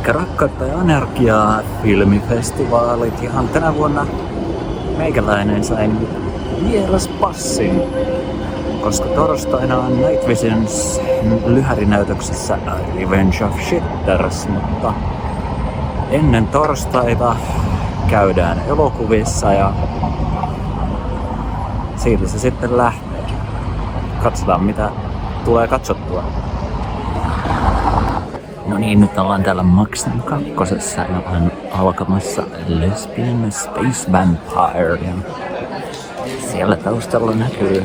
Elikkä Rakkautta ja Anarkiaa filmifestivaalit, ja tänä vuonna meikäläinen sain vieraspassin, koska torstaina on Night Visions lyhärinäytöksessä Revenge of Shitters, mutta ennen torstaita käydään elokuvissa ja siitä se sitten lähtee. Katsotaan mitä tulee katsottua. No niin, nyt ollaan täällä Maxen kakkosessa ja on alkamassa Lesbian Space Vampire. Ja siellä taustalla näkyy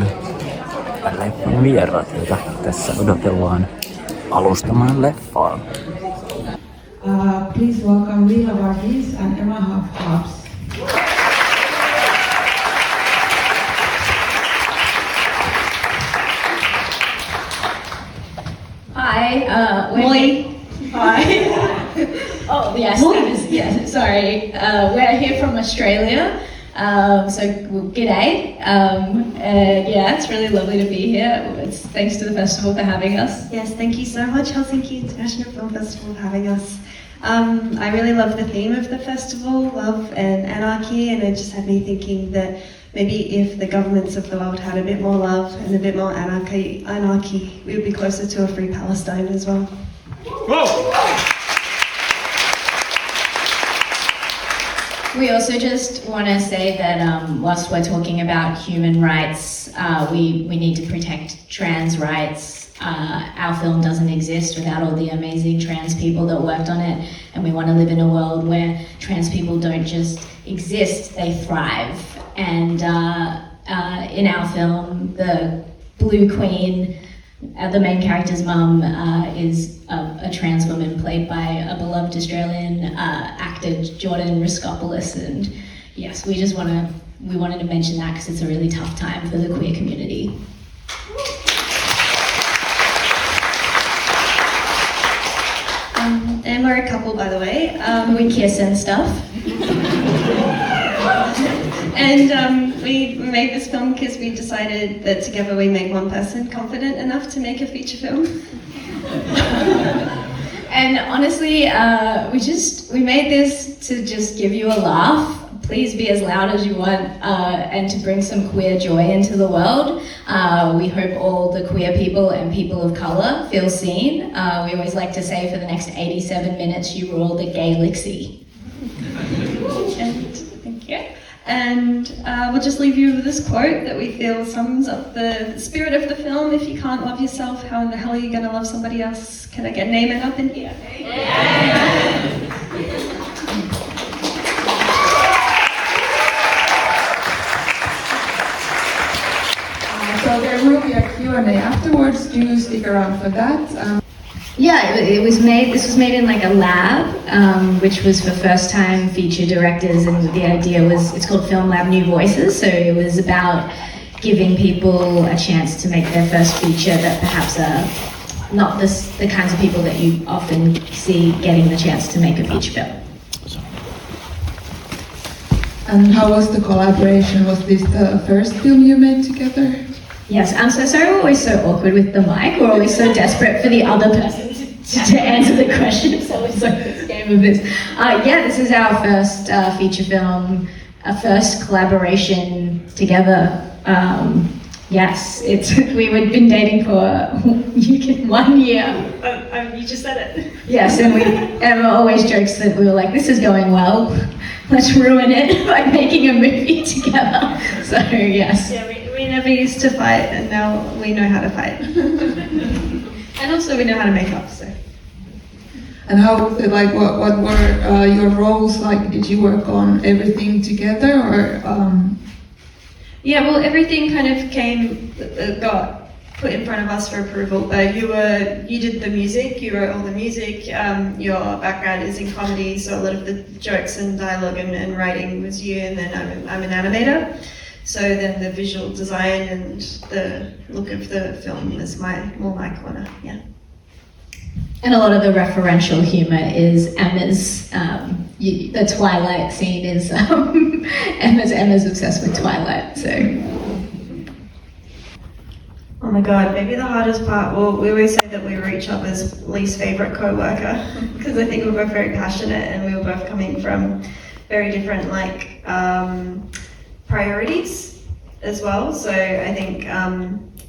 leffan vieraat, joita tässä odotellaan alustamaan leffaa. Please welcome Leela, Varghese and Hobbs. Hi, Moi. Hi. Oh, yes, yes, sorry. We're here from Australia, so g'day. Yeah, it's really lovely to be here. It's thanks to the festival for having us. Yes, thank you so much, Helsinki International Film Festival, for having us. I really love the theme of the festival, love and anarchy, and it just had me thinking that maybe if the governments of the world had a bit more love and a bit more anarchy, we would be closer to a free Palestine as well. Whoa. We also just want to say that whilst we're talking about human rights, we need to protect trans rights. Our film doesn't exist without all the amazing trans people that worked on it, and we want to live in a world where trans people don't just exist, they thrive. And in our film, the Blue Queen, the main character's mum, is a trans woman played by a beloved Australian actor, Jordan Riskopoulos. And yes, we wanted to mention that because it's a really tough time for the queer community. And we're a couple, by the way. We kiss and stuff. And we made this film because we decided that together we make one person confident enough to make a feature film. And honestly, we made this to just give you a laugh. Please be as loud as you want, and to bring some queer joy into the world. We hope all the queer people and people of colour feel seen. We always like to say for the next 87 minutes you rule the gay lixie. And thank you. And we'll just leave you with this quote that we feel sums up the spirit of the film. If you can't love yourself, how in the hell are you going to love somebody else? Can I get name it up in here? Yeah. So there will be a Q&A afterwards. Do stick around for that. Yeah, this was made in like a lab, which was for first-time feature directors, and the idea was, it's called Film Lab New Voices, so it was about giving people a chance to make their first feature that perhaps are not the kinds of people that you often see getting the chance to make a feature film. And how was the collaboration? Was this the first film you made together? Yes, I'm so sorry we're always so awkward with the mic. We're always so desperate for the other person to answer the question. It's always like this game of this. Yeah, this is our first feature film, a first collaboration together. Yes, we've been dating for 1 year. You just said it. Yes, and Emma always jokes that we were like, this is going well. Let's ruin it by making a movie together. So yes. Yeah, we never used to fight, and now we know how to fight. And also we know how to make up, so. And how was it like? What were your roles like? Did you work on everything together, or? Yeah, well, everything kind of got put in front of us for approval. You did the music, you wrote all the music. Your background is in comedy, so a lot of the jokes and dialogue and writing was you. And then I'm an animator. So then the visual design and the look of the film is more my corner, yeah. And a lot of the referential humour is Emma's, the Twilight scene is, Emma's obsessed with Twilight, so. my god, maybe the hardest part, well, we always say that we were each other's least favorite co-worker because I think we were both very passionate and we were both coming from very different like priorities as well. So I think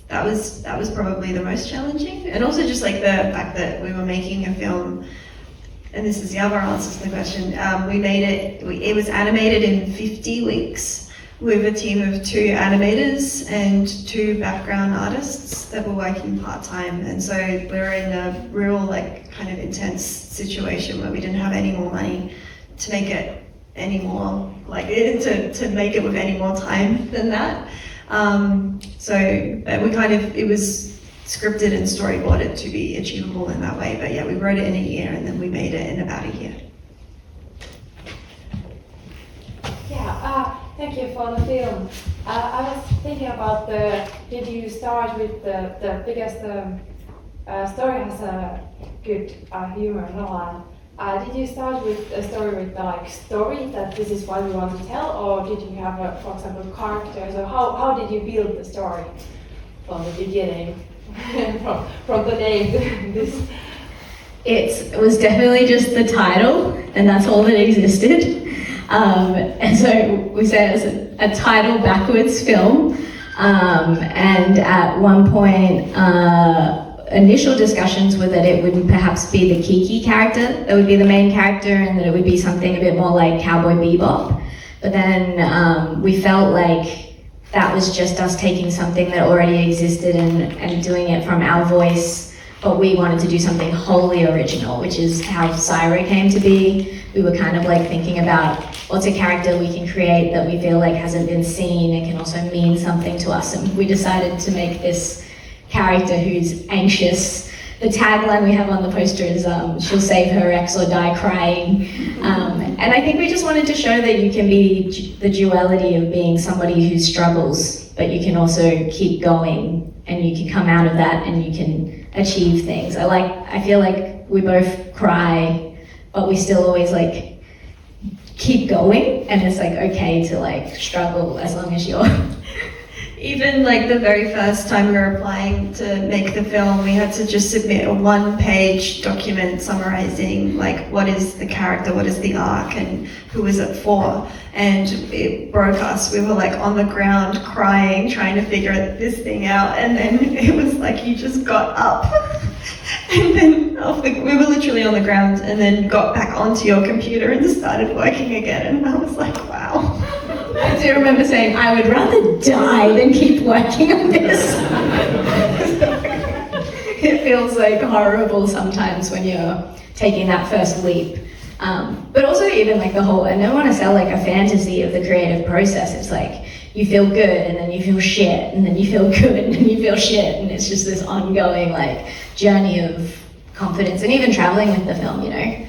that was probably the most challenging, and also just like the fact that we were making a film. And this is the other answer to the question. We made it. It was animated in 50 weeks with a team of 2 animators and 2 background artists that were working part-time. And so we were in a real like kind of intense situation where we didn't have any more money to make it any more, like to make it with any more time than that. So we kind of, it was scripted and storyboarded to be achievable in that way. But yeah, we wrote it in a year and then we made it in about a year. Yeah, thank you for the film. I was thinking about did you start with the biggest story has a good humor, no? Did you start with a story with the like story that this is what you want to tell, or did you have, for example, characters? Or how did you build the story from the beginning, from the name to this? It was definitely just the title, and that's all that existed. And so we said it was a title backwards film. And at one point, initial discussions were that it would perhaps be the Kiki character that would be the main character, and that it would be something a bit more like Cowboy Bebop. But then we felt like that was just us taking something that already existed and doing it from our voice, but we wanted to do something wholly original, which is how Syra came to be. We were kind of like thinking about what's a character we can create that we feel like hasn't been seen and can also mean something to us, and we decided to make this character who's anxious. The tagline we have on the poster is she'll save her ex or die crying. And I think we just wanted to show that you can be the duality of being somebody who struggles, but you can also keep going and you can come out of that and you can achieve things. I feel like we both cry, but we still always like keep going, and it's like okay to like struggle as long as you're Even like the very first time we were applying to make the film, we had to just submit a 1-page document summarizing like what is the character, what is the arc, and who is it for. And it broke us. We were like on the ground crying, trying to figure this thing out. And then it was like you just got up and then we were literally on the ground and then got back onto your computer and started working again. And I was like, wow. I do remember saying, I would rather die than keep working on this. It feels like horrible sometimes when you're taking that first leap. But also even like the whole, I don't want to sell like a fantasy of the creative process. It's like you feel good and then you feel shit and then you feel good and then you feel shit, and it's just this ongoing like journey of confidence. And even traveling with the film, you know,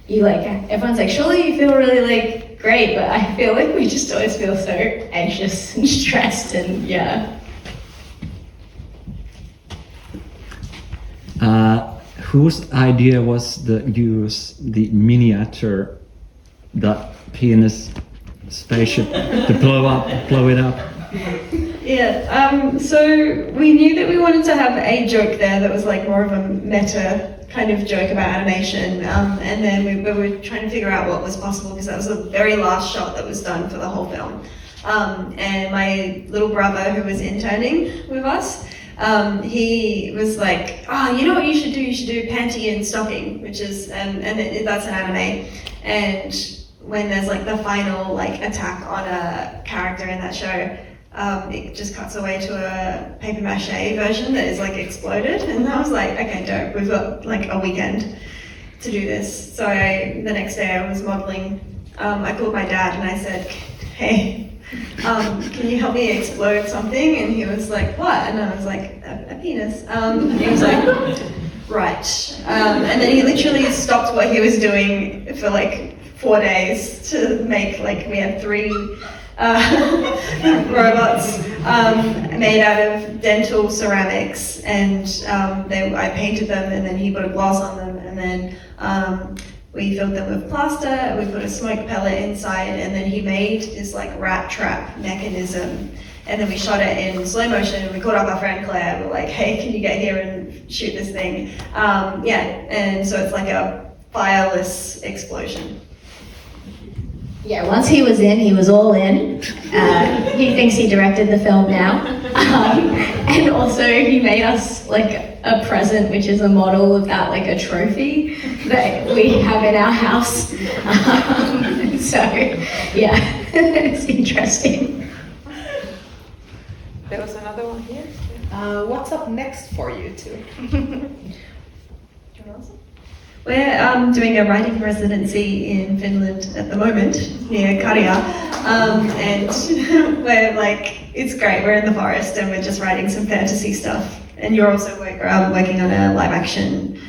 you like, everyone's like, surely you feel really like great, but I feel like we just always feel so anxious and stressed, and yeah. Whose idea was the the miniature, that penis spaceship to blow it up? Yeah, so we knew that we wanted to have a joke there that was like more of a meta kind of joke about animation, and then we were trying to figure out what was possible, because that was the very last shot that was done for the whole film. And my little brother, who was interning with us, he was like, oh, you know what you should do? You should do panty and stocking, which is, that's an anime. And when there's like the final like attack on a character in that show, it just cuts away to a paper mache version that is like exploded. And I was like, okay, dope, we've got like a weekend to do this. So the next day I was modeling. I called my dad and I said, hey, can you help me explode something? And he was like, what? And I was like, a penis. And he was like, right. And then he literally stopped what he was doing for like 4 days to make, like, we had 3 robots made out of dental ceramics, and I painted them, and then he put a gloss on them, and then we filled them with plaster, we put a smoke pellet inside, and then he made this like rat trap mechanism, and then we shot it in slow motion, and we called up our friend Claire. We're like, hey, can you get here and shoot this thing? And so it's like a fireless explosion. Yeah, once he was in, he was all in. He thinks he directed the film now. And also he made us like a present, which is a model of that, like a trophy that we have in our house. So yeah, it's interesting. There was another one here. What's up next for you two? We're doing a writing residency in Finland at the moment, near Karja, and we're like, it's great, we're in the forest and we're just writing some fantasy stuff. And you're also working on a live action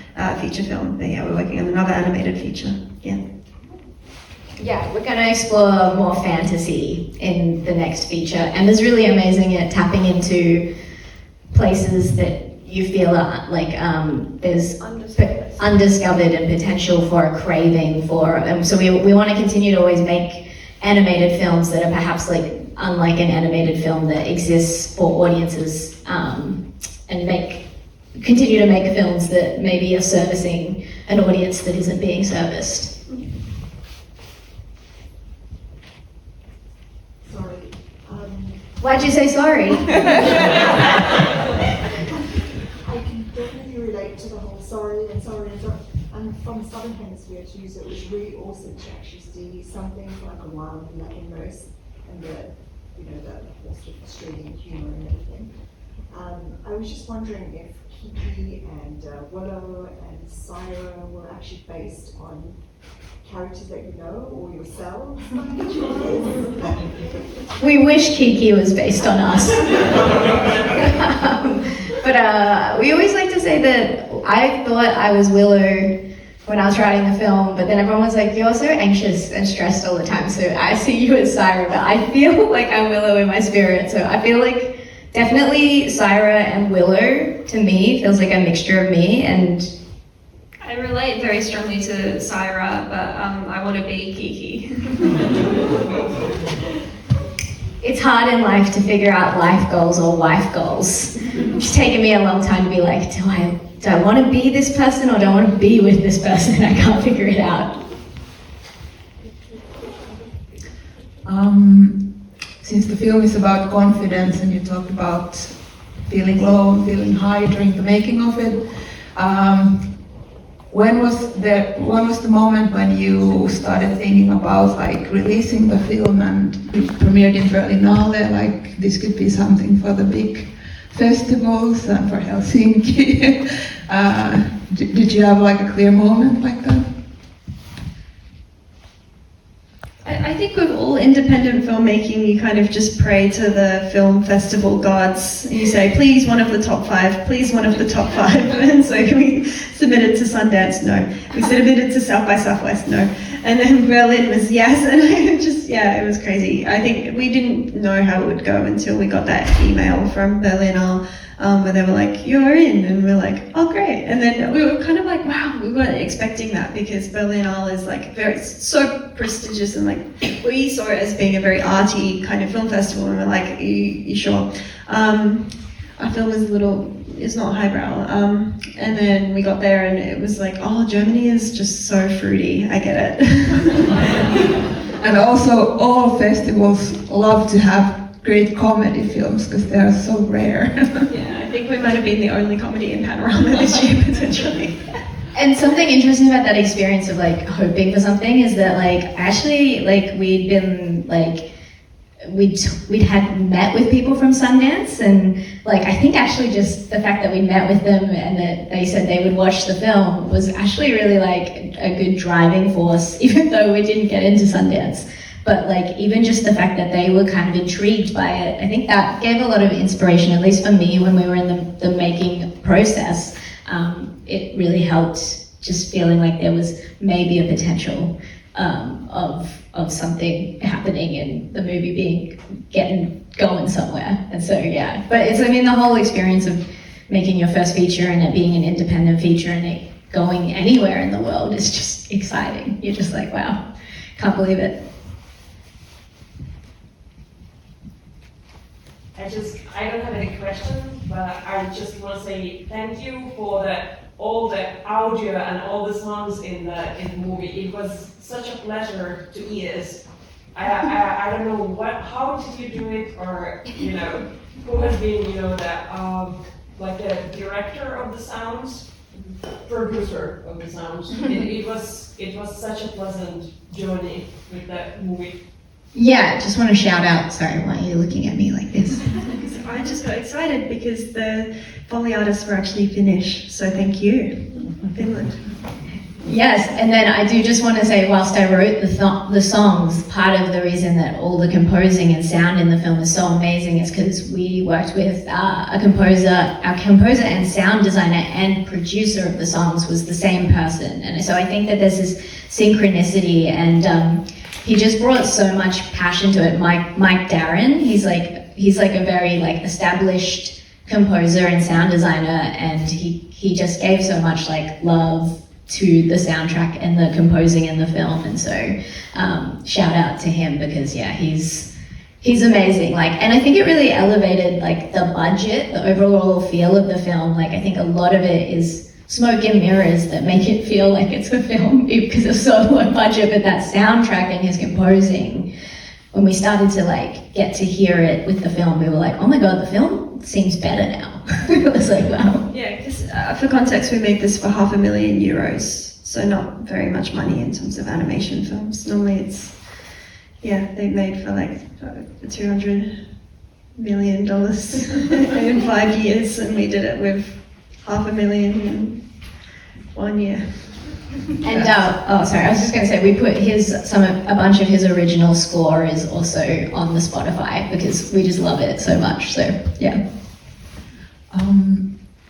feature film, but yeah, we're working on another animated feature, yeah. Yeah, we're going to explore more fantasy in the next feature, and it's really amazing at tapping into places that you feel like there's undiscovered and potential for a craving for. So we want to continue to always make animated films that are perhaps like unlike an animated film that exists for audiences, and continue to make films that maybe are servicing an audience that isn't being serviced. Sorry. Why'd you say sorry? To the whole sorry and sorry and sorry. And from the Southern Hemisphere to use it was really awesome to actually see something like a while like immerse and the sort of Australian humour and everything. I was just wondering if Kiki and Willow and Syra were actually based on characters that you know or yourselves. We wish Kiki was based on us. But we always like to say that I thought I was Willow when I was writing the film, but then everyone was like, you're so anxious and stressed all the time, so I see you as Syra, but I feel like I'm Willow in my spirit, so I feel like definitely Syra and Willow, to me, feels like a mixture of me, and I relate very strongly to Syra, but I want to be Kiki. It's hard in life to figure out life goals or wife goals. It's taken me a long time to be like, do I want to be this person or do I want to be with this person? I can't figure it out. Since the film is about confidence and you talked about feeling low and feeling high during the making of it, when was the moment when you started thinking about like releasing the film and it premiered in Berlinale, like this could be something for the big festivals and for Helsinki? Did you have like a clear moment like that? I think with all independent filmmaking, you kind of just pray to the film festival gods. You say, please, one of the top 5, please, one of the top 5. And so we submitted to Sundance, no. We submitted to South by Southwest, no. And then Berlin was yes, and it was crazy. I think we didn't know how it would go until we got that email from Berlinale, where they were like, you're in, and we're like, oh great. And then we were kind of like, wow, we weren't expecting that, because Berlinale is like so prestigious, and like we saw it as being a very arty kind of film festival, and we're like, you sure? Our film is it's not highbrow. And then we got there and it was like, oh, Germany is just so fruity, I get it. And also all festivals love to have great comedy films because they are so rare. Yeah, I think we might have been the only comedy in Panorama this year, potentially. And something interesting about that experience of like hoping for something is that like actually like we'd been like we'd had met with people from Sundance, and like I think actually just the fact that we met with them and that they said they would watch the film was actually really like a good driving force, even though we didn't get into Sundance. But like even just the fact that they were kind of intrigued by it, I think that gave a lot of inspiration, at least for me when we were in the making process. It really helped just feeling like there was maybe a potential of something happening and the movie getting going somewhere. And so yeah, but it's, I mean, the whole experience of making your first feature and it being an independent feature and it going anywhere in the world is just exciting. You're just like, wow, can't believe it. I don't have any questions, but I just want to say thank you for all the audio and all the songs in the movie. It was such a pleasure to ears. I don't know how did you do it, or who has been the director of the sounds, producer of the sounds. It was such a pleasant journey with that movie. Yeah, just want to shout out, sorry, why are you looking at me like this? I just got excited because the Foley artists were actually Finnish, so thank you, Finland. Yes, and then I do just want to say, whilst I wrote the songs, part of the reason that all the composing and sound in the film is so amazing is because we worked with our composer and sound designer and producer of the songs was the same person. And so I think that there's this synchronicity, and he just brought so much passion to it. Mike Darren, he's like a very established composer and sound designer, and he just gave so much love to the soundtrack and the composing in the film, and so shout out to him because he's amazing. And I think it really elevated the budget, the overall feel of the film. I think a lot of it is smoke and mirrors that make it feel like it's a film because it's so low budget, but that soundtrack and his composing, when we started to get to hear it with the film, we were like, oh my god, the film seems better now. It was like, wow. Yeah, because for context, we made this for €500,000, so not very much money in terms of animation films. Normally they made for $200 million in 5 years, and we did it with $500,000 in 1 year. And sorry, I was just going to say we put a bunch of his original score is also on the Spotify because we just love it so much. So yeah.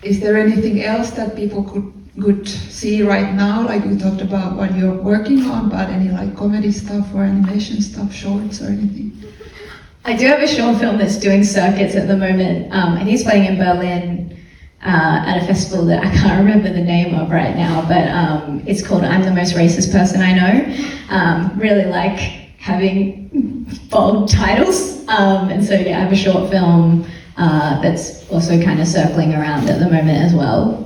Is there anything else that people could see right now? We talked about what you're working on, but any comedy stuff or animation stuff, shorts or anything? I do have a short film that's doing circuits at the moment, and he's playing in Berlin at a festival that I can't remember the name of right now, but it's called I'm the Most Racist Person I Know. Really like having bold titles, and so I have a short film that's also kind of circling around at the moment as well.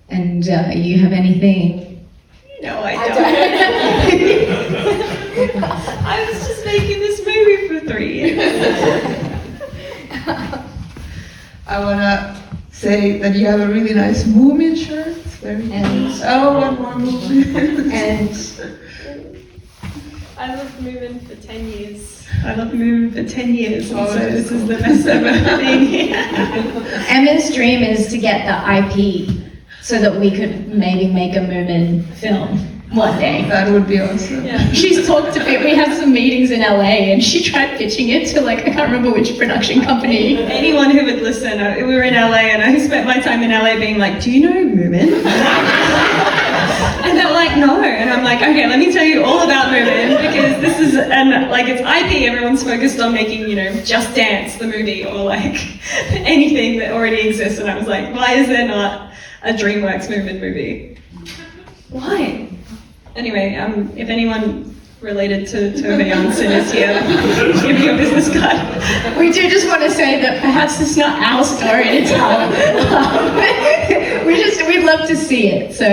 And you have anything? No, I don't. I was just making this movie for 3 years. I want to say that you have a really nice Moomin shirt. It's very nice. Oh, one more Moomin. And I love Moomin for 10 years. So this is the best ever thing. Emma's dream is to get the IP so that we could maybe make a Moomin film one day. That would be awesome. Yeah. She's talked to people, we have some meetings in LA, and she tried pitching it to I can't remember which production company. Anyone who would listen, we were in LA and I spent my time in LA being like, do you know Moomin? And they're like, no. And I'm like, okay, let me tell you all about Moomin, because this is, it's IP, everyone's focused on making, Just Dance, the movie, or anything that already exists. And I was like, why is there not a DreamWorks Moomin movie? Why? Anyway, if anyone related to Tove Jansson is here, give me a business card. We do just want to say that perhaps it's not our story to tell. We'd love to see it. So,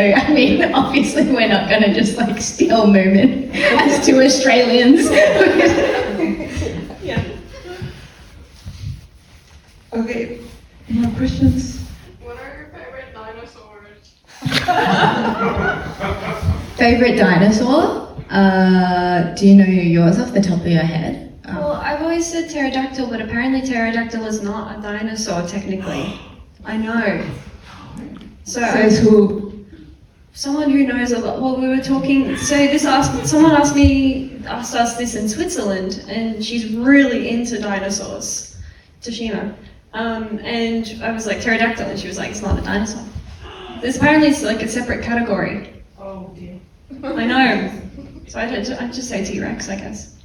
obviously we're not going to just steal Moomin as two Australians. Yeah. Okay, more questions? What are your favorite dinosaurs? Favorite dinosaur? Do you know yours off the top of your head? Well, I've always said pterodactyl, but apparently pterodactyl is not a dinosaur technically. I know. So Says who? Someone who knows a lot. Well, we were talking. So someone asked us this in Switzerland, and she's really into dinosaurs, Toshima. And I was like pterodactyl, and she was like, it's not a dinosaur. Apparently it's a separate category. Oh dear. I know. So I'd just say T-Rex, I guess.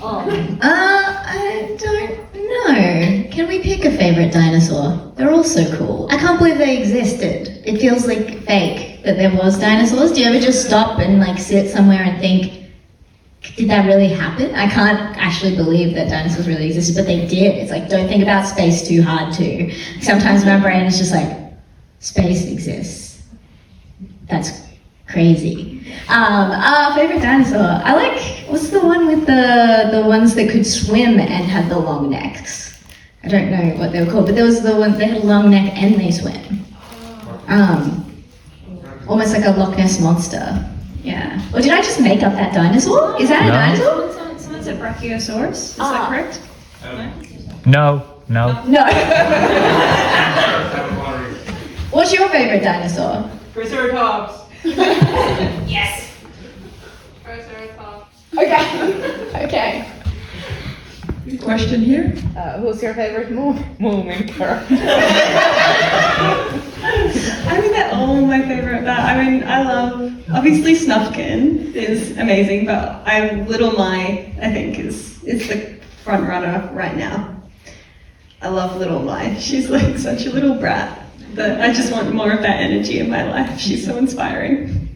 I don't know. Can we pick a favorite dinosaur? They're all so cool. I can't believe they existed. It feels fake that there was dinosaurs. Do you ever just stop and sit somewhere and think, did that really happen? I can't actually believe that dinosaurs really existed, but they did. It's like, don't think about space too hard too. Sometimes my brain is just like, space exists. That's crazy. Favorite dinosaur. I like, what's the one with the ones that could swim and had the long necks? I don't know what they were called, but there was the ones that had a long neck and they swim. Almost like a Loch Ness monster. Yeah. Or did I just make up that dinosaur? Is that a dinosaur? Someone said Brachiosaurus. Is that correct? No. No. What's your favorite dinosaur? Triceratops. Yes. Triceratops. Okay. Question here? Who's your favorite movement character? I think they're all my favorite, but I mean, I love, obviously Snufkin is amazing, but Little My, I think, is the front runner right now. I love Little My. She's like such a little brat, but I just want more of that energy in my life. She's so inspiring.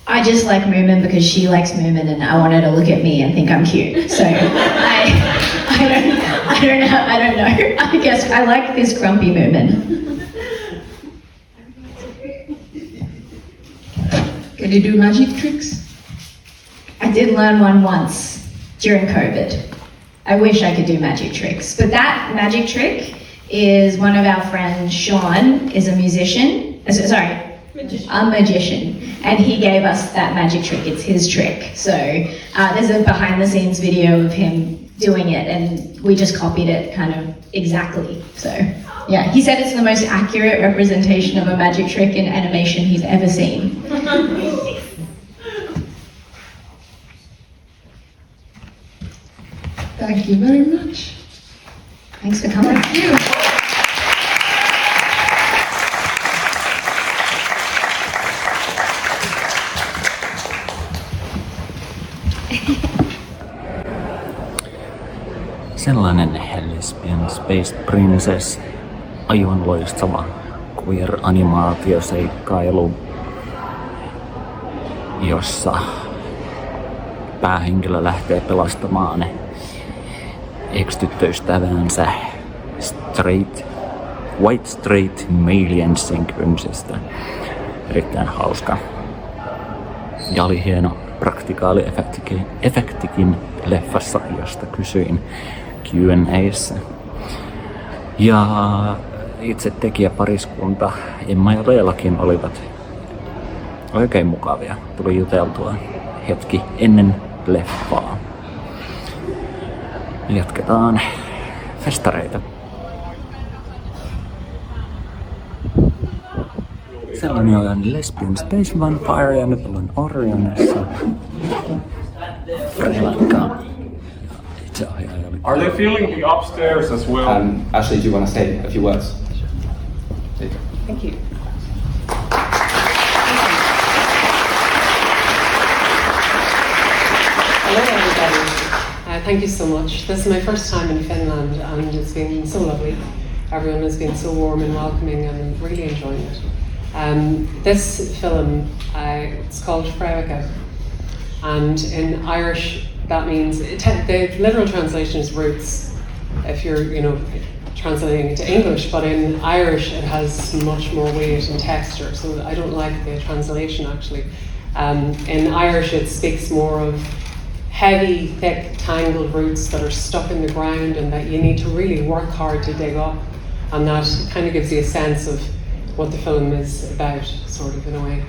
I just like Moomin because she likes Moomin and I want her to look at me and think I'm cute. So I don't know. I guess I like this grumpy Moomin. Can you do magic tricks? I did learn one once during COVID. I wish I could do magic tricks, but that magic trick is one of our friends, Sean, is a musician. A magician, and he gave us that magic trick. It's his trick. So there's a behind the scenes video of him doing it, and we just copied it kind of exactly. So yeah, he said it's the most accurate representation of a magic trick in animation he's ever seen. Thank you very much. Thanks for coming. Thank you. Sellainen Lesbian Space Princess, aivan loistava queer-animaatioseikkailu, jossa päähenkilö lähtee pelastamaan ex-tyttöystävänsä white straight male synchronisesta. Erittäin hauska. Ja oli hieno praktikaaliefektikin leffassa, josta kysyin Q&A:ssä. Ja itse tekijäpariskunta Emma ja Leelakin olivat oikein mukavia. Tuli juteltua hetki ennen leffaa. Jatketaan festareita. Sellainen on Lesbian Space Vampire ja nyt olen Orionissa. Fréwaka. Are they feeling the upstairs as well? Ashley, do you want to say a few words? Thank you. Hello everybody. Thank you so much. This is my first time in Finland and it's been so lovely. Everyone has been so warm and welcoming and I'm really enjoying it. This film, it's called Fréwaka, and in Irish that means, the literal translation is roots, if you're translating it to English, but in Irish it has much more weight and texture, so I don't like the translation actually. In Irish it speaks more of heavy, thick, tangled roots that are stuck in the ground and that you need to really work hard to dig up, and that kind of gives you a sense of what the film is about, sort of, in a way.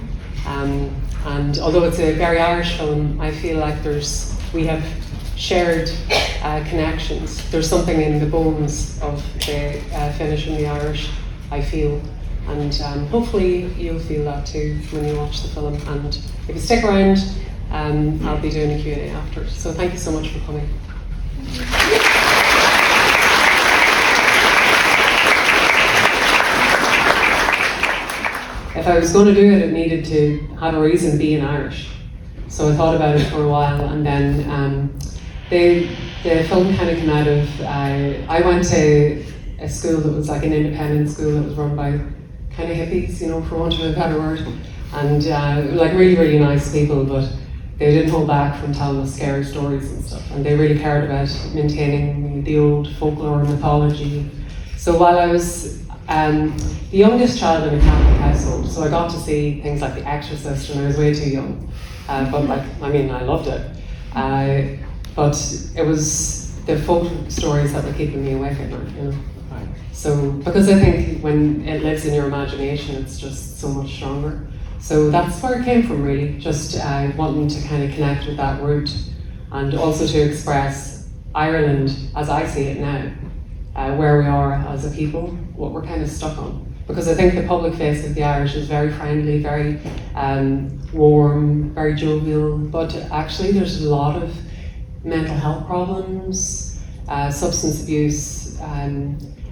And although it's a very Irish film, I feel like we have shared connections. There's something in the bones of the Finnish and the Irish, I feel, and hopefully you'll feel that too when you watch the film. And if you stick around, I'll be doing a Q&A after. So thank you so much for coming. If I was going to do it, it needed to have a reason being Irish. So I thought about it for a while, and then the film kind of came out of, I went to a school that was like an independent school that was run by kind of hippies, for want of a better word, and like really, really nice people, but they didn't hold back from telling us scary stories and stuff, and they really cared about maintaining the old folklore and mythology. So while I was the youngest child in a Catholic household, so I got to see things like The Exorcist when I was way too young, but like, I mean, I loved it. But it was the folk stories that were keeping me awake at night, you know. So, because I think when it lives in your imagination, it's just so much stronger. So that's where it came from, really, just wanting to kind of connect with that root, and also to express Ireland as I see it now, where we are as a people, what we're kind of stuck on. Because I think the public face of the Irish is very friendly, very warm, very jovial, but actually there's a lot of mental health problems, substance abuse,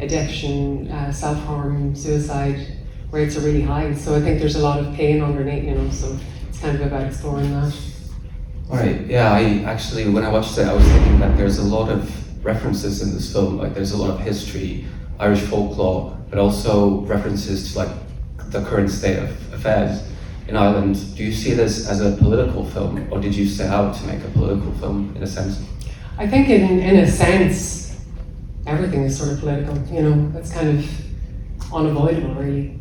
addiction, self-harm, suicide rates are really high. So I think there's a lot of pain underneath, you know, so it's kind of about exploring that. Alright, yeah, I actually, when I watched it, I was thinking that there's a lot of references in this film, like there's a lot of history, Irish folklore, but also references to like the current state of affairs in Ireland. Do you see this as a political film, or did you set out to make a political film in a sense? I think in a sense, everything is sort of political, you know, it's kind of unavoidable really.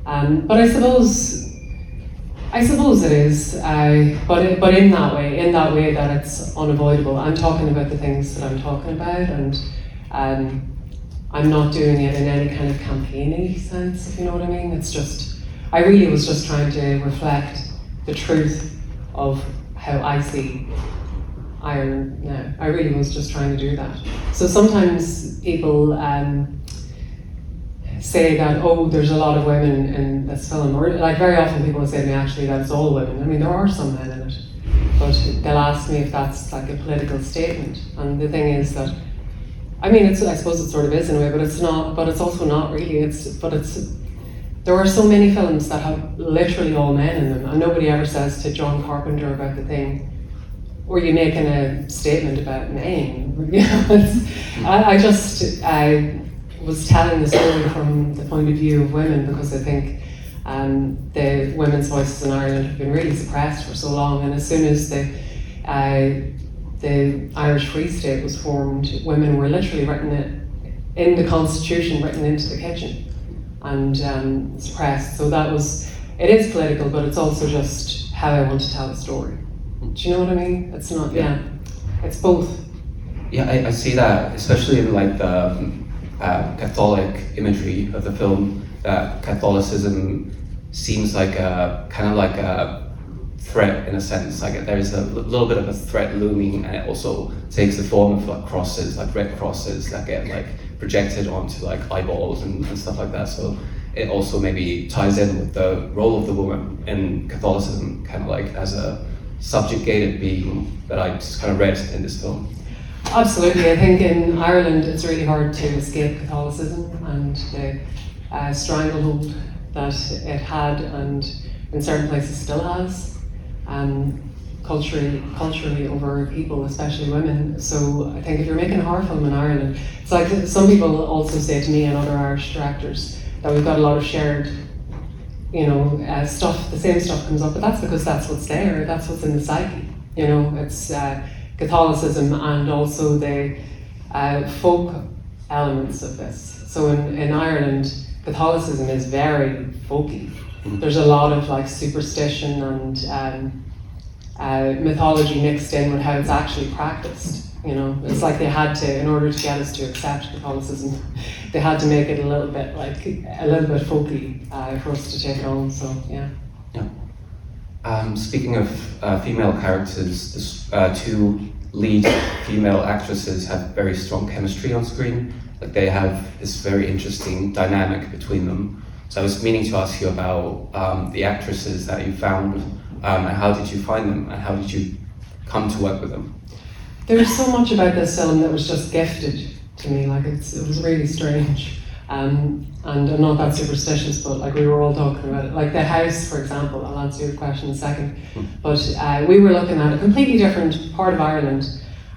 But I suppose it is, but in that way that it's unavoidable. I'm talking about the things that I'm talking about, and I'm not doing it in any kind of campaigny sense, if you know what I mean. It's just, I really was just trying to reflect the truth of how I see Ireland now. I really was just trying to do that. So sometimes people say that, oh, there's a lot of women in this film, or like very often people will say to me, actually, that's all women. I mean, there are some men in it, but they'll ask me if that's like a political statement. And the thing is that, I mean, I suppose it sort of is in a way, but it's not, but it's also not really. There are so many films that have literally all men in them, and nobody ever says to John Carpenter about the thing, or you making a statement about men. You know, I was telling the story from the point of view of women, because I think the women's voices in Ireland have been really suppressed for so long, and as soon as the Irish Free State was formed, women were literally written in the Constitution, written into the kitchen, and suppressed. So it is political, but it's also just how I want to tell the story. Do you know what I mean? It's not, it's both. Yeah, I see that, especially in like the Catholic imagery of the film, that Catholicism seems like a kind of like a threat in a sense. Like there's a little bit of a threat looming, and it also takes the form of like crosses, like red crosses that get like projected onto like eyeballs and stuff like that. So it also maybe ties in with the role of the woman in Catholicism, kind of like as a subjugated being that I just kind of read in this film. Absolutely. I think in Ireland it's really hard to escape Catholicism and the stranglehold that it had, and in certain places still has, culturally over people, especially women. So I think if you're making a horror film in Ireland, it's like some people also say to me and other Irish directors that we've got a lot of shared, you know, stuff, the same stuff comes up, but that's because that's what's there, that's what's in the psyche, you know. It's Catholicism and also the folk elements of this. So in Ireland, Catholicism is very folky. There's a lot of like superstition and mythology mixed in with how it's actually practiced. You know, it's like they had to, in order to get us to accept Catholicism, they had to make it a little bit folky for us to take it on. So yeah. Speaking of female characters, two lead female actresses have very strong chemistry on screen. Like they have this very interesting dynamic between them. So I was meaning to ask you about the actresses that you found, and how did you find them, and how did you come to work with them? There's so much about this film that was just gifted to me. Like it was really strange. And I'm not that superstitious, but like we were all talking about it. Like the house, for example, I'll answer your question in a second. But we were looking at a completely different part of Ireland,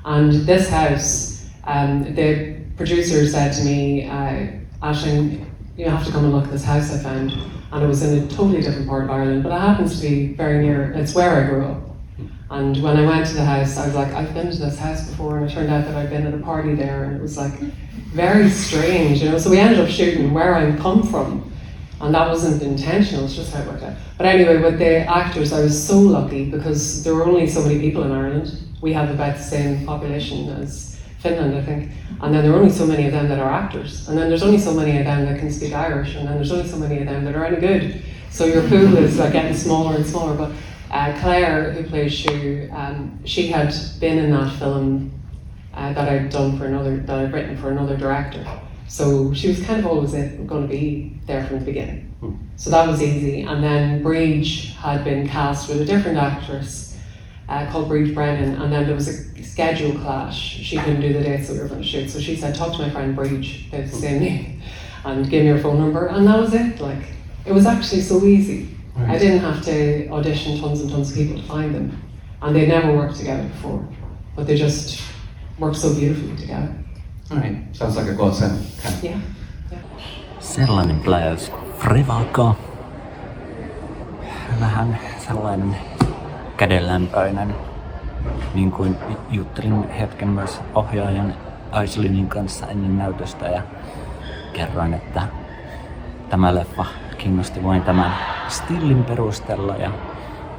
and this house, the producer said to me, Aisling, you have to come and look at this house I found. And it was in a totally different part of Ireland, but it happens to be very near, it's where I grew up. And when I went to the house, I was like, I've been to this house before, and it turned out that I'd been at a party there, and it was like very strange, you know. So we ended up shooting where I come from, and that wasn't intentional, it's just how it worked out. But anyway, with the actors, I was so lucky because there were only so many people in Ireland. We have about the same population as Finland, I think. And then there are only so many of them that are actors. And then there's only so many of them that can speak Irish. And then there's only so many of them that are any good. So your pool is like getting smaller and smaller. But Claire, who plays Shu, she had been in that film that I'd written for another director. So she was kind of always going to be there from the beginning. So that was easy. And then Breach had been cast with a different actress called Breach Brennan, and then there was a schedule clash. She couldn't do the dates that we were going to shoot, so she said, talk to my friend Breach, they have the same name, and give me her phone number, and that was it. Like, it was actually so easy. Right. I didn't have to audition tons and tons of people to find them, and they'd never worked together before, but they just worked so beautifully together. Alright, sounds like a godsend. Yeah. Sellainen pläjäys. Fréwaka. Vähän sellainen kädenlämpöinen. Niin kuin juttelin hetken myös ohjaajan Aislinnin kanssa ennen näytöstä ja kerroin, että tämä leffa kiinnosti vain tämän stillin perusteella ja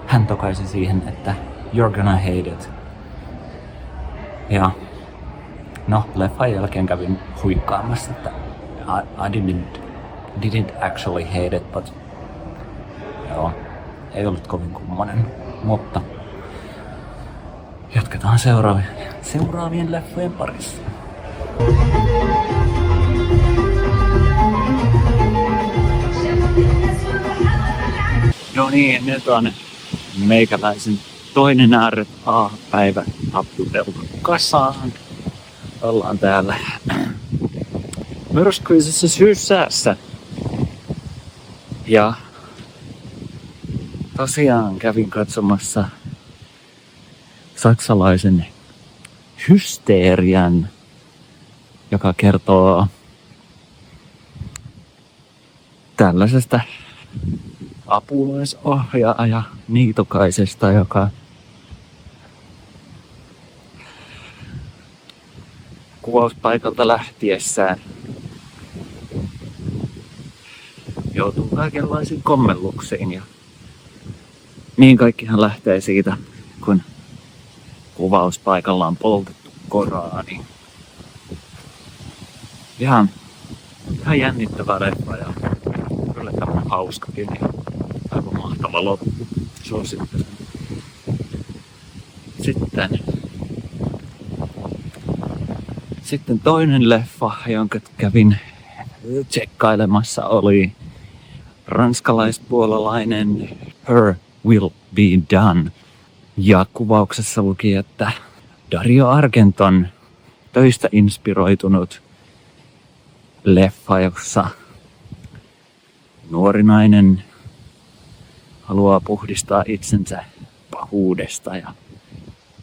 hän tokaisi siihen, että you're gonna hate it. Ja no, leffan jälkeen kävin huikkaamassa, että I didn't actually hate it, but joo, ei ollut kovin kummonen, mutta jatketaan seuraavien leffojen parissa. No niin, nyt on meikäläisen toinen päivä tapputeltu kasaan. Ollaan täällä myrskyisessä syyssäässä. Ja tosiaan kävin katsomassa saksalaisen Hysterian, joka kertoo tällaisesta apulaisohjaaja niitokaisesta, joka kuvauspaikalta lähtiessään joutuu kaikenlaisiin kommelluksiin ja niin kaikkihan lähtee siitä, kun kuvauspaikalla on poltettu Koraani. Ihan jännittävä leffa ja kyllä tämä hauskakin ja aivan mahtava loppu. Suosittelen. Sitten toinen leffa, jonka kävin tsekkailemassa, oli ranskalaispuolalainen Her Will Be Done. Ja kuvauksessa luki, että Dario Argenton töistä inspiroitunut leffa, jossa nuori nainen haluaa puhdistaa itsensä pahuudesta ja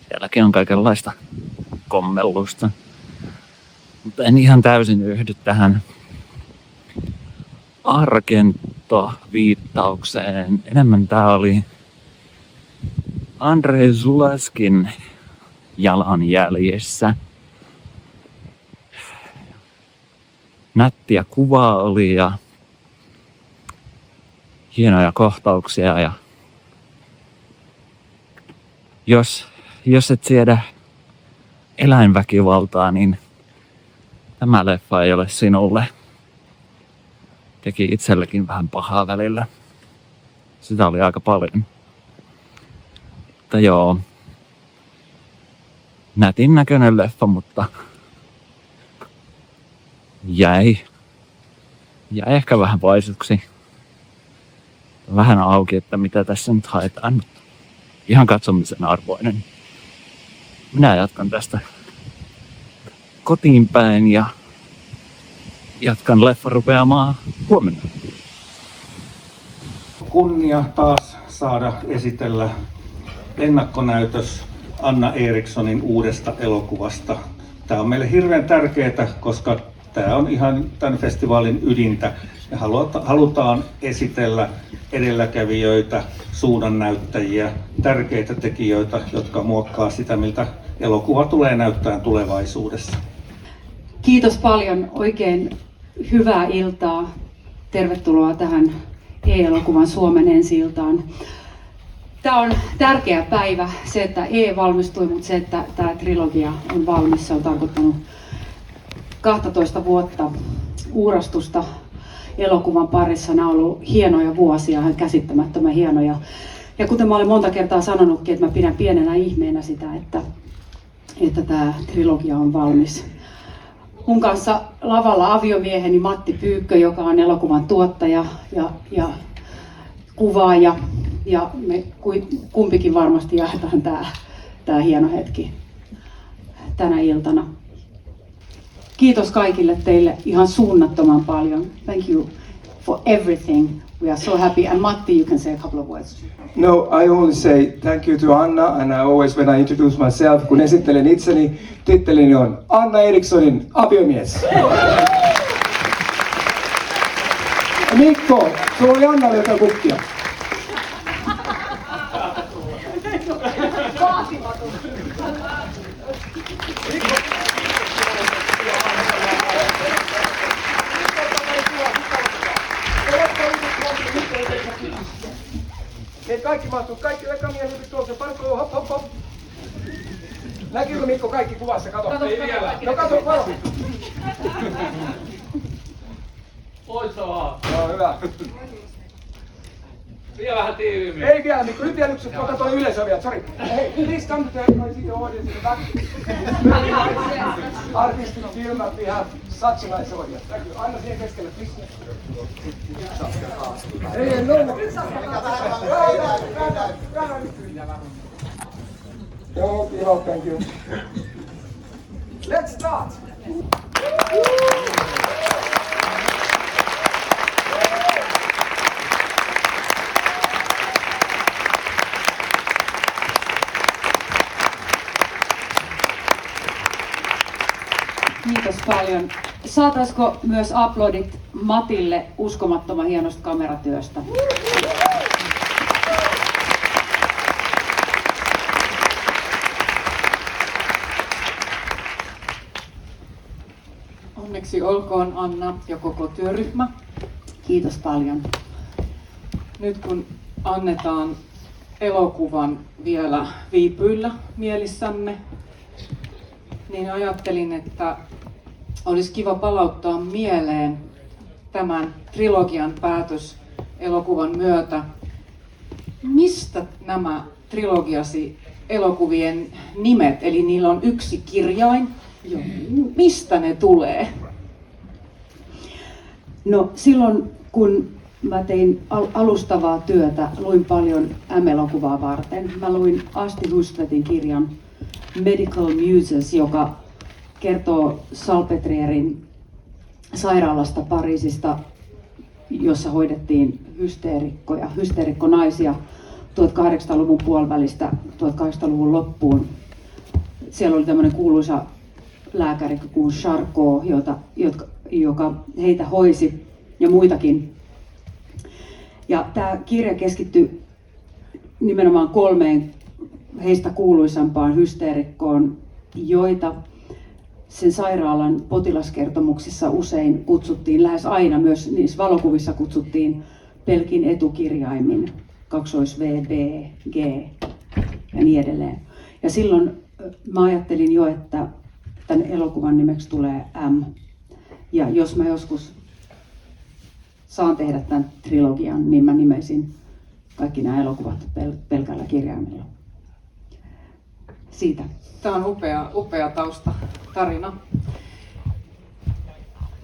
sielläkin on kaikenlaista kommellusta. Mutta en ihan täysin yhdy tähän Argento-viittaukseen. Enemmän tää oli Andrei Zulaskin jalanjäljessä. Nättiä kuvaa oli ja hienoja kohtauksia ja jos et siedä eläinväkivaltaa, niin tämä leffa ei ole sinulle. Teki itsellekin vähän pahaa välillä. Sitä oli aika paljon. Mutta joo. Nätin näköinen leffa, mutta jäi ehkä vähän vaisuksi. Vähän auki, että mitä tässä nyt haetaan, mutta ihan katsomisen arvoinen. Minä jatkan tästä kotiin päin ja jatkan leffarupeamaa huomenna. Kunnia taas saada esitellä ennakkonäytös Anna Erikssonin uudesta elokuvasta. Tämä on meille hirveän tärkeää, koska Tämä on ihan tämän festivaalin ydintä. Ja halutaan esitellä edelläkävijöitä, suunnannäyttäjiä, tärkeitä tekijöitä, jotka muokkaa sitä, miltä elokuva tulee näyttämään tulevaisuudessa. Kiitos paljon, oikein hyvää iltaa. Tervetuloa tähän E-elokuvan Suomen ensi-iltaan. Tämä on tärkeä päivä, se että E valmistui, mutta se että tämä trilogia on valmis, se on tarkoittanut 12 vuotta uurastusta elokuvan parissa. Nämä on ollut hienoja vuosia, ihan käsittämättömän hienoja. Ja kuten mä olen monta kertaa sanonutkin, että mä pidän pienenä ihmeenä sitä, että tämä trilogia on valmis. Mun kanssa lavalla aviomieheni Matti Pyykkö, joka on elokuvan tuottaja ja kuvaaja. Ja me kumpikin varmasti jaetaan tää hieno hetki tänä iltana. Kiitos kaikille teille ihan suunnattoman paljon. Thank you for everything. We are so happy. And Matti, you can say a couple of words. No, I only say thank you to Anna, and I always, when I introduce myself, kun esittelen itseni, tittelini on Anna Erikssonin aviomies. Mikko, sulla oli Annalle jotain kukkia. Ne kaikki mahtuu, kaikki lekamia hyvin tuolla se parkko, hop hop hop. Näkyykö Mikko kaikki kuvassa? Kato. Ei vielä. No kato, varo. Loistavaa. Joo, hyvä. Vielä vähän tiiviimmin. Ei vielä Mikko, nyt vielä yksi, kato toi yleisö vielä, sori. Hey, please come to the audience in the back. Artistic film that we have such a nice audience. Thank you. Anna siihen keskelle, please. Ei, no. Joo, thank you. Let's start. Kiitos paljon. Saataisiko myös aplodit Matille uskomattoman hienosta kameratyöstä? Onneksi olkoon Anna ja koko työryhmä. Kiitos paljon. Nyt kun annetaan elokuvan vielä viipyillä mielissämme, niin ajattelin, että olisi kiva palauttaa mieleen tämän trilogian päätös elokuvan myötä. Mistä nämä trilogiasi elokuvien nimet, eli niillä on yksi kirjain, mistä ne tulee? No silloin kun mä tein alustavaa työtä, luin paljon M-elokuvaa varten. Mä luin Asti Hustvedtin kirjan Medical Muses, joka kertoo Salpetrierin sairaalasta Pariisista, jossa hoidettiin hysteerikkonaisia 1800-luvun puolivälistä 1800-luvun loppuun. Siellä oli tämmöinen kuuluisa lääkäri kuin Charcot, joka heitä hoisi ja muitakin. Ja tämä kirja keskittyi nimenomaan 3 heistä kuuluisampaan hysteerikkoon, joita sen sairaalan potilaskertomuksissa usein kutsuttiin, lähes aina myös niissä valokuvissa kutsuttiin pelkin etukirjaimin, 2V, B, G ja niin edelleen. Ja silloin mä ajattelin jo, että tämän elokuvan nimeksi tulee M. Ja jos mä joskus saan tehdä tämän trilogian, niin mä nimesin kaikki nämä elokuvat pelkällä kirjaimella. Siitä. Tämä on upea taustatarina.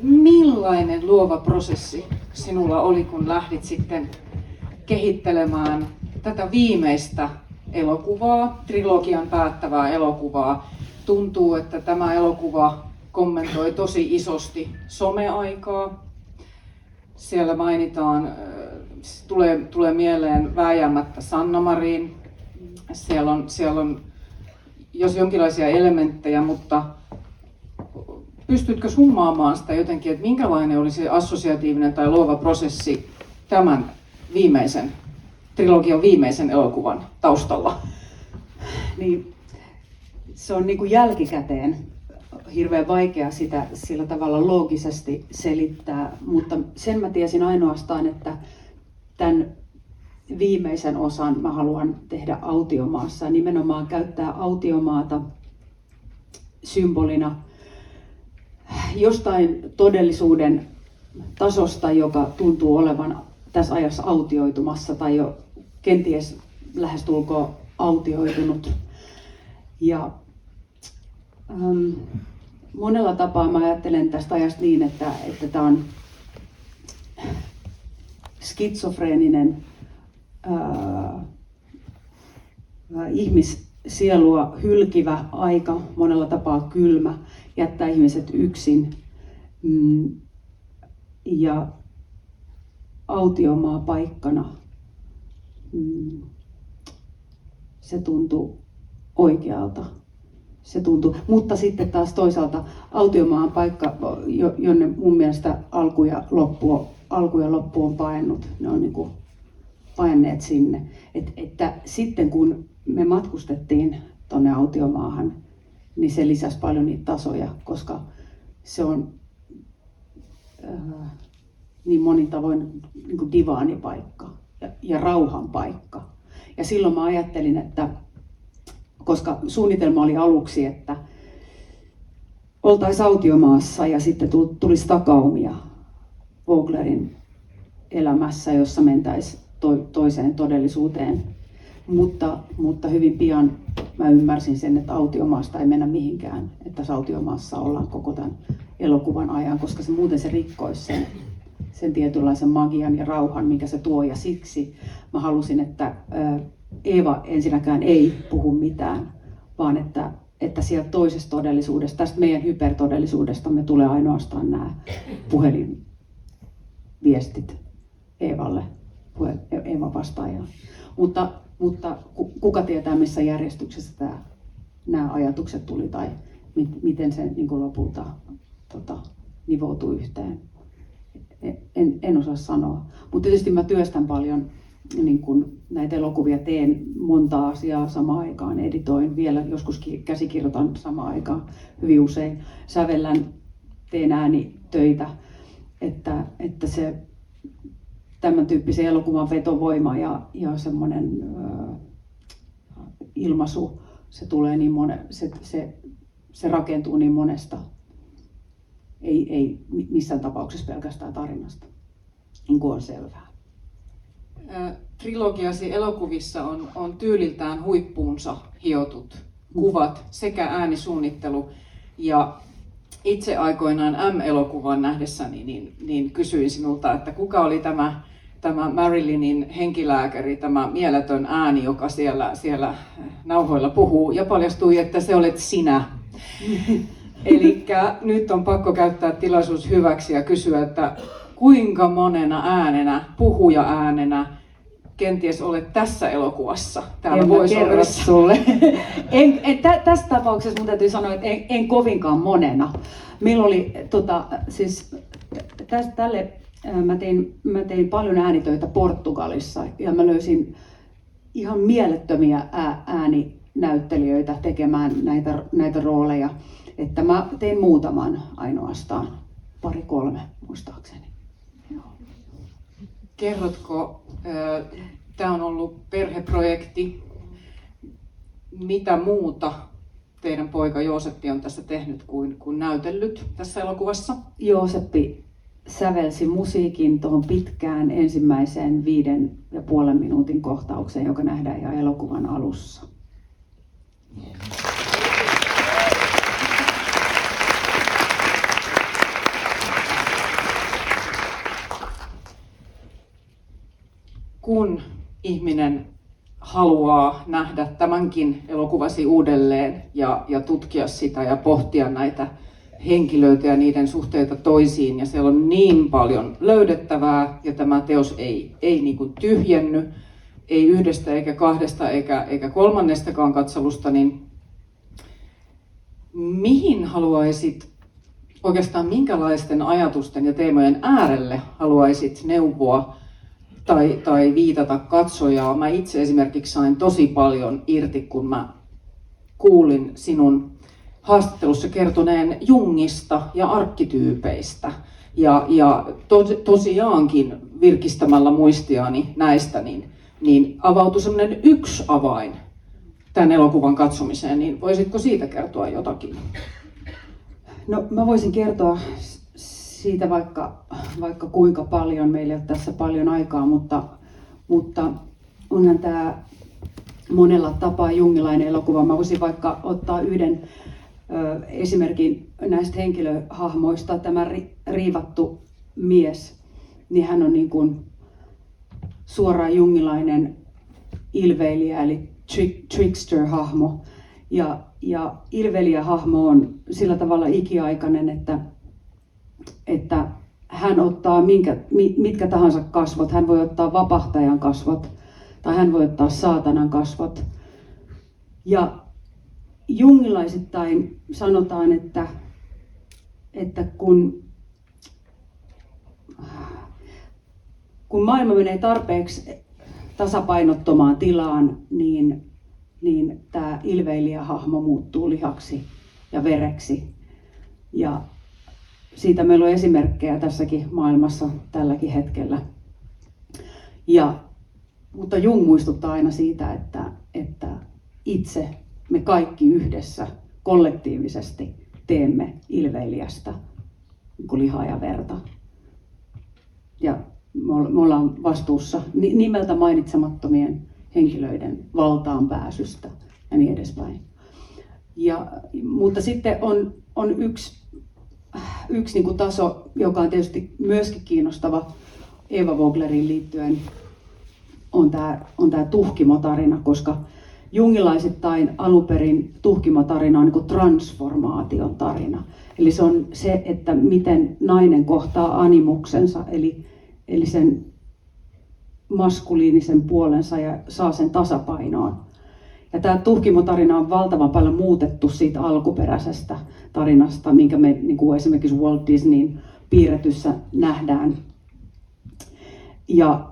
Millainen luova prosessi sinulla oli, kun lähdit sitten kehittelemään tätä viimeistä elokuvaa, trilogian päättävää elokuvaa? Tuntuu, että tämä elokuva kommentoi tosi isosti someaikaa. Siellä mainitaan, tulee mieleen vääjäämättä Sanna Marin. Siellä on jos jonkinlaisia elementtejä, mutta pystytkö summaamaan sitä jotenkin, että minkälainen oli se assosiatiivinen tai luova prosessi tämän trilogian viimeisen elokuvan taustalla? Niin, se on niin kuin jälkikäteen hirveän vaikea sitä sillä tavalla loogisesti selittää, mutta sen mä tiesin ainoastaan, että tämän viimeisen osan mä haluan tehdä autiomaassa, nimenomaan käyttää autiomaata symbolina jostain todellisuuden tasosta, joka tuntuu olevan tässä ajassa autioitumassa tai jo kenties lähestulkoon autioitunut. Ja monella tapaa mä ajattelen tästä ajasta niin, että tämä on skitsofreeninen ihmissielua hylkivä aika, monella tapaa kylmä, jättää ihmiset yksin. Ja autiomaa paikkana se tuntuu oikealta. Se tuntuu. Mutta sitten taas toisaalta autiomaa on paikka, jonne mun mielestä alku ja loppu on paennut. Ne on niin kuin paenneet sinne. Että sitten kun me matkustettiin tuonne autiomaahan, niin se lisäsi paljon niitä tasoja, koska se on niin monin tavoin niin kuin divaanipaikka ja rauhan paikka. Ja silloin mä ajattelin, että koska suunnitelma oli aluksi, että oltaisiin autiomaassa ja sitten tulisi takaumia Voglerin elämässä, jossa mentäisiin toiseen todellisuuteen. Mutta hyvin pian mä ymmärsin sen, että autiomaasta ei mennä mihinkään, että autiomaassa ollaan koko tämän elokuvan ajan, koska muuten se rikkoisi sen tietynlaisen magian ja rauhan, mikä se tuo. Ja siksi mä halusin, että Eeva ensinnäkään ei puhu mitään, vaan että sieltä toisesta todellisuudesta, tästä meidän hypertodellisuudesta me tulee ainoastaan nämä puhelinviestit Eevalle, Eeva vastaajalle. Mutta kuka tietää, missä järjestyksessä nämä ajatukset tuli tai miten se niin kuin lopulta nivoutui yhteen. En osaa sanoa. Mutta tietysti mä työstän paljon niin kun näitä elokuvia, teen monta asiaa samaan aikaan, editoin vielä, joskus käsikirjoitan samaan aikaan hyvin usein, sävellän, teen äänitöitä, että se tämän tyyppisen elokuvan vetovoima ja semmoinen ilmaisu, se tulee niin se rakentuu niin monesta, ei missään tapauksessa pelkästään tarinasta, niin kuin on selvää. Trilogiasi elokuvissa on tyyliltään huippuunsa hiotut kuvat sekä äänisuunnittelu. Ja itse aikoinaan M-elokuvan nähdessäni niin kysyin sinulta, että kuka oli tämä Marilynin henkilääkäri, tämä mieletön ääni, joka siellä nauhoilla puhuu, ja paljastui, että se olet sinä. Elikkä nyt on pakko käyttää tilaisuus hyväksi ja kysyä, että kuinka monena äänenä, puhuja-äänenä kenties olet tässä elokuvassa, täällä voice-overissa? Sulle. Tässä tapauksessa mun täytyy sanoa, että en kovinkaan monena. Meillä oli siis tälle mä tein paljon äänitöitä Portugalissa ja mä löysin ihan mielettömiä ääninäyttelijöitä tekemään näitä rooleja. Että mä tein muutaman ainoastaan, 2-3 muistaakseni. Kerrotko, tämä on ollut perheprojekti, mitä muuta teidän poika Jooseppi on tässä tehnyt kuin näytellyt tässä elokuvassa? Jooseppi sävelsi musiikin tuohon pitkään ensimmäiseen 5,5 minuutin kohtaukseen, joka nähdään ihan elokuvan alussa. Kun ihminen haluaa nähdä tämänkin elokuvasi uudelleen ja tutkia sitä ja pohtia näitä henkilöitä ja niiden suhteita toisiin, ja siellä on niin paljon löydettävää, ja tämä teos ei niin kuin tyhjenny, ei yhdestä eikä kahdesta eikä kolmannestakaan katselusta, niin mihin haluaisit oikeastaan minkälaisten ajatusten ja teemojen äärelle haluaisit neuvoa tai viitata katsojaa? Mä itse esimerkiksi sain tosi paljon irti, kun mä kuulin sinun haastattelussa kertoneen Jungista ja arkkityypeistä. Ja tosiaankin virkistämällä muistiani näistä, niin avautui sellainen yksi avain tämän elokuvan katsomiseen, niin voisitko siitä kertoa jotakin? No mä voisin kertoa siitä vaikka kuinka paljon, meillä ei ole tässä paljon aikaa, mutta onhan tämä monella tapaa jungilainen elokuva. Mä voisin vaikka ottaa yhden esimerkin näistä henkilöhahmoista. Tämä riivattu mies, niin hän on niin kuin suoraan jungilainen ilveilijä, eli trickster-hahmo. Ja ilveilijähahmo on sillä tavalla ikiaikainen, että hän ottaa mitkä tahansa kasvot. Hän voi ottaa vapahtajan kasvot tai hän voi ottaa saatanan kasvot. Ja jungilaisittain sanotaan, että kun maailma menee tarpeeksi tasapainottomaan tilaan, niin tämä ilveilijähahmo muuttuu lihaksi ja vereksi. Ja siitä meillä on esimerkkejä tässäkin maailmassa tälläkin hetkellä. Mutta Jung muistuttaa aina siitä, että itse me kaikki yhdessä kollektiivisesti teemme ilveilijästä lihaa ja verta. Ja me ollaan vastuussa nimeltä mainitsemattomien henkilöiden valtaan pääsystä ja niin edespäin. Mutta sitten on yksi niin kuin taso, joka on tietysti myöskin kiinnostava Eva Vogleriin liittyen, on tämä tuhkimotarina, koska jungilaisittain alun perin tuhkimotarina on niin kuin transformaation tarina. Eli se on se, että miten nainen kohtaa animuksensa, eli sen maskuliinisen puolensa ja saa sen tasapainoon. Ja tämä tuhkimotarina on valtavan paljon muutettu siitä alkuperäisestä tarinasta, minkä me niin kuin esimerkiksi Walt Disneyn piirretyssä nähdään.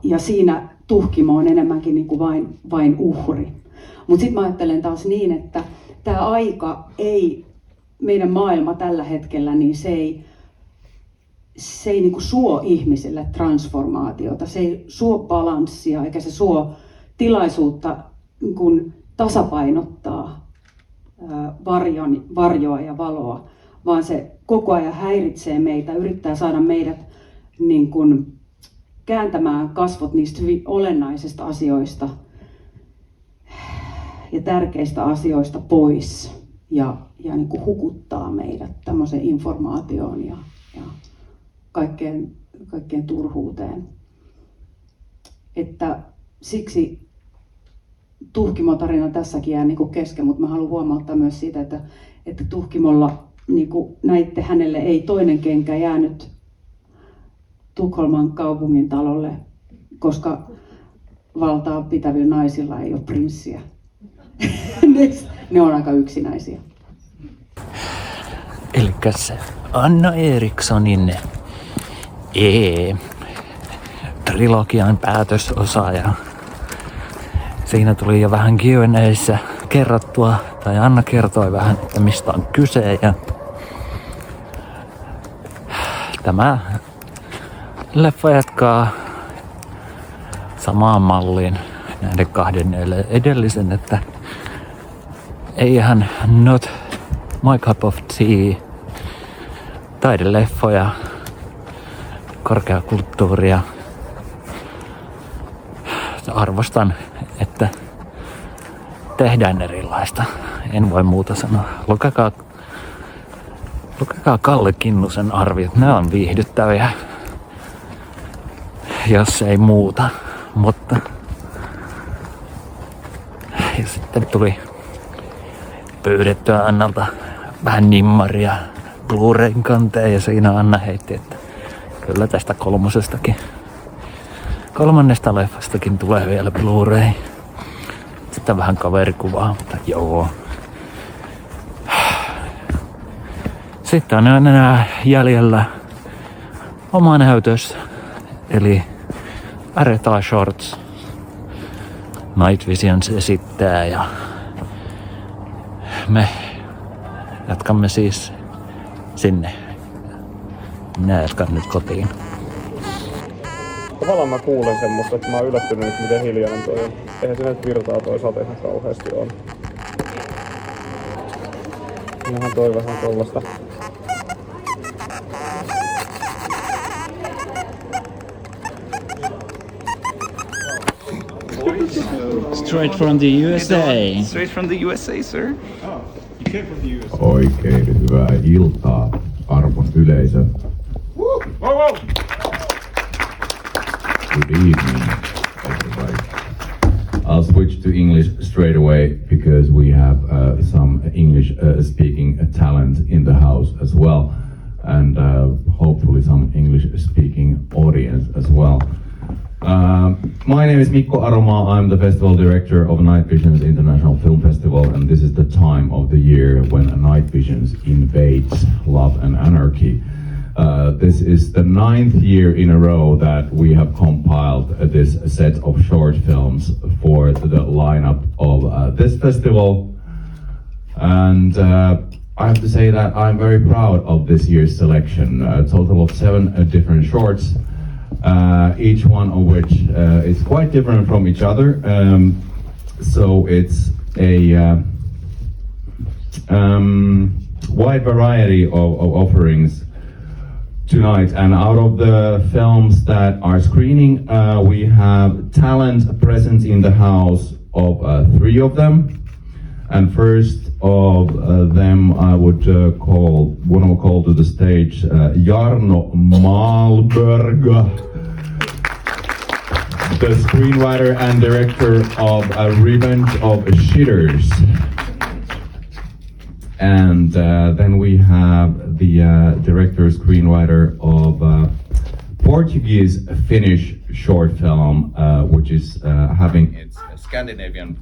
Ja siinä tuhkimo on enemmänkin niin kuin vain uhri. Mutta sitten mä ajattelen taas niin, että tämä aika ei, meidän maailma tällä hetkellä, niin se ei niin kuin suo ihmisille transformaatiota, se ei suo balanssia eikä se suo tilaisuutta niin kuin tasapainottaa varjoa ja valoa, vaan se koko ajan häiritsee meitä, yrittää saada meidät niin kuin kääntämään kasvot niistä hyvin olennaisista asioista ja tärkeistä asioista pois ja niin kuin hukuttaa meidät tämmöiseen informaatioon ja kaikkeen turhuuteen. Että siksi tuhkimotarina tässäkin jää niin kuin kesken, mutta mä haluan huomauttaa myös siitä, että tuhkimolla niin kuin näitte, hänelle ei toinen kenkä jäänyt Tukholman kaupungin talolle, koska valtaa pitävillä naisilla ei ole prinssiä. Ne on aika yksinäisiä. Elikkäs Anna Erikssonin trilogian päätösosa ja siinä tuli jo vähän Q&A:ssä kerrottua, tai Anna kertoi vähän, että mistä on kyse ja tämä leffa jatkaa samaan malliin näiden kahden edellisen, että ei ihan not my cup of tea, taideleffoja, korkeakulttuuria. Arvostan, että tehdään erilaista. En voi muuta sanoa. Lukekaa Kalle Kinnusen arviot, ne on viihdyttäviä. Jos ei muuta, mutta ja sitten tuli pyydettyä Annalta vähän nimmaria Blu-rayn kanteen ja siinä Anna heitti, että kyllä tästä kolmannesta leffastakin tulee vielä Blu-ray. Sitten vähän kaverikuvaa, mutta joo. Sitten on enää jäljellä oma näytös, eli Aretha Shorts. Night Visions esittää ja me jatkamme siis sinne. Minä jatkan nyt kotiin. Tavallaan mä kuulen semmoista, että mä oon yllättynyt nyt miten hiljainen toi on. Eihän se nyt virtaa toisaalta ihan kauheasti on. Ihan toi vähän tollasta. Straight from the USA. Straight from the USA, sir. Oh, you came from the USA. Oikein hyvää iltaa, arvon yleisö. Woo! Wow, wow! Good evening, everybody. I'll switch to English straight away because we have some English speaking talent in the house as well, and hopefully some English speaking audience as well. My name is Mikko Aromaa. I'm the festival director of Night Visions International Film Festival, and this is the time of the year when Night Visions invades love and anarchy. This is the 9th year in a row that we have compiled this set of short films for the lineup of this festival. And I have to say that I'm very proud of this year's selection. A total of 7 different shorts, each one of which is quite different from each other. So it's a wide variety of offerings tonight, and out of the films that are screening, we have talent present in the house of 3 of them. And first of them, I would want to call to the stage Jarno Malberg, the screenwriter and director of Revenge of Shitters. And then we have the director-screenwriter of Portuguese-Finnish short film, which is having its Scandinavian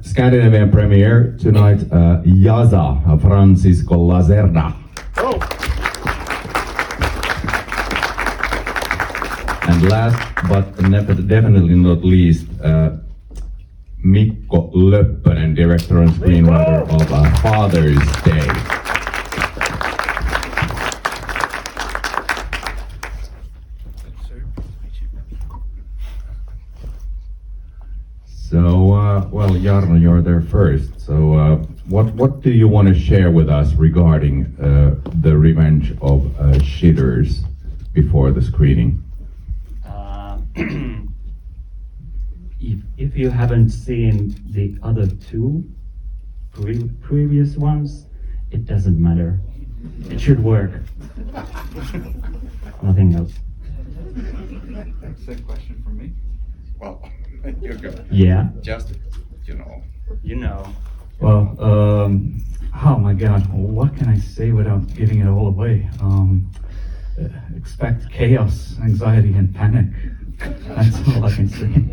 Scandinavian premiere tonight, Jaza, Francisco Lazerda. Oh. And last but definitely not least, Mikko Löppönen, director and screenwriter of Father's Day. So, well, Jarno, you're there first. So, what do you want to share with us regarding the Revenge of Shitters before the screening? If you haven't seen the other 2 previous ones, it doesn't matter. It should work. Nothing else. Same question from me. Well, you go. Yeah. Just, you know. You know. Well, oh my God, what can I say without giving it all away? Expect chaos, anxiety, and panic. That's all I can say.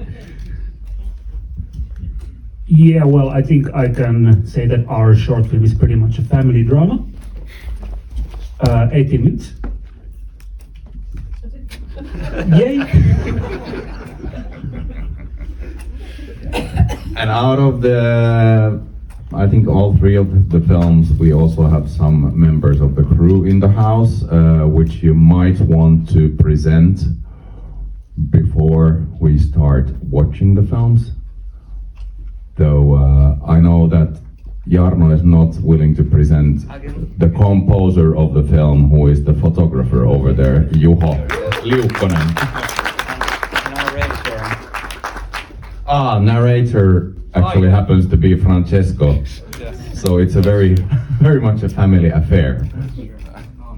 Yeah, well, I think I can say that our short film is pretty much a family drama. 18 minutes. Yay! And out of the, I think all 3 of the films, we also have some members of the crew in the house, which you might want to present before we start watching the films. Though I know that Jarno is not willing to present the composer of the film, who is the photographer over there, Juho Liukkonen. Narrator actually happens to be Francesco. Yes. So it's a very much a family affair.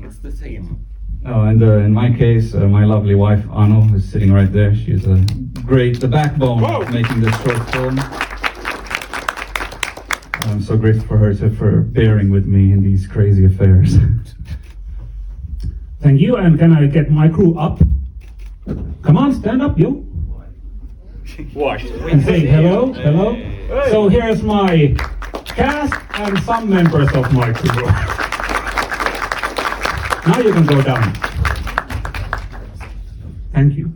It's the same. Oh, and in my case, my lovely wife Anu is sitting right there. She's the backbone of making this short film. I'm so grateful for her for bearing with me in these crazy affairs. Thank you, and can I get my crew up? Come on, stand up, you. What? And say hello, hello. Hey. So here's my cast and some members of my crew. Now you can go down. Thank you.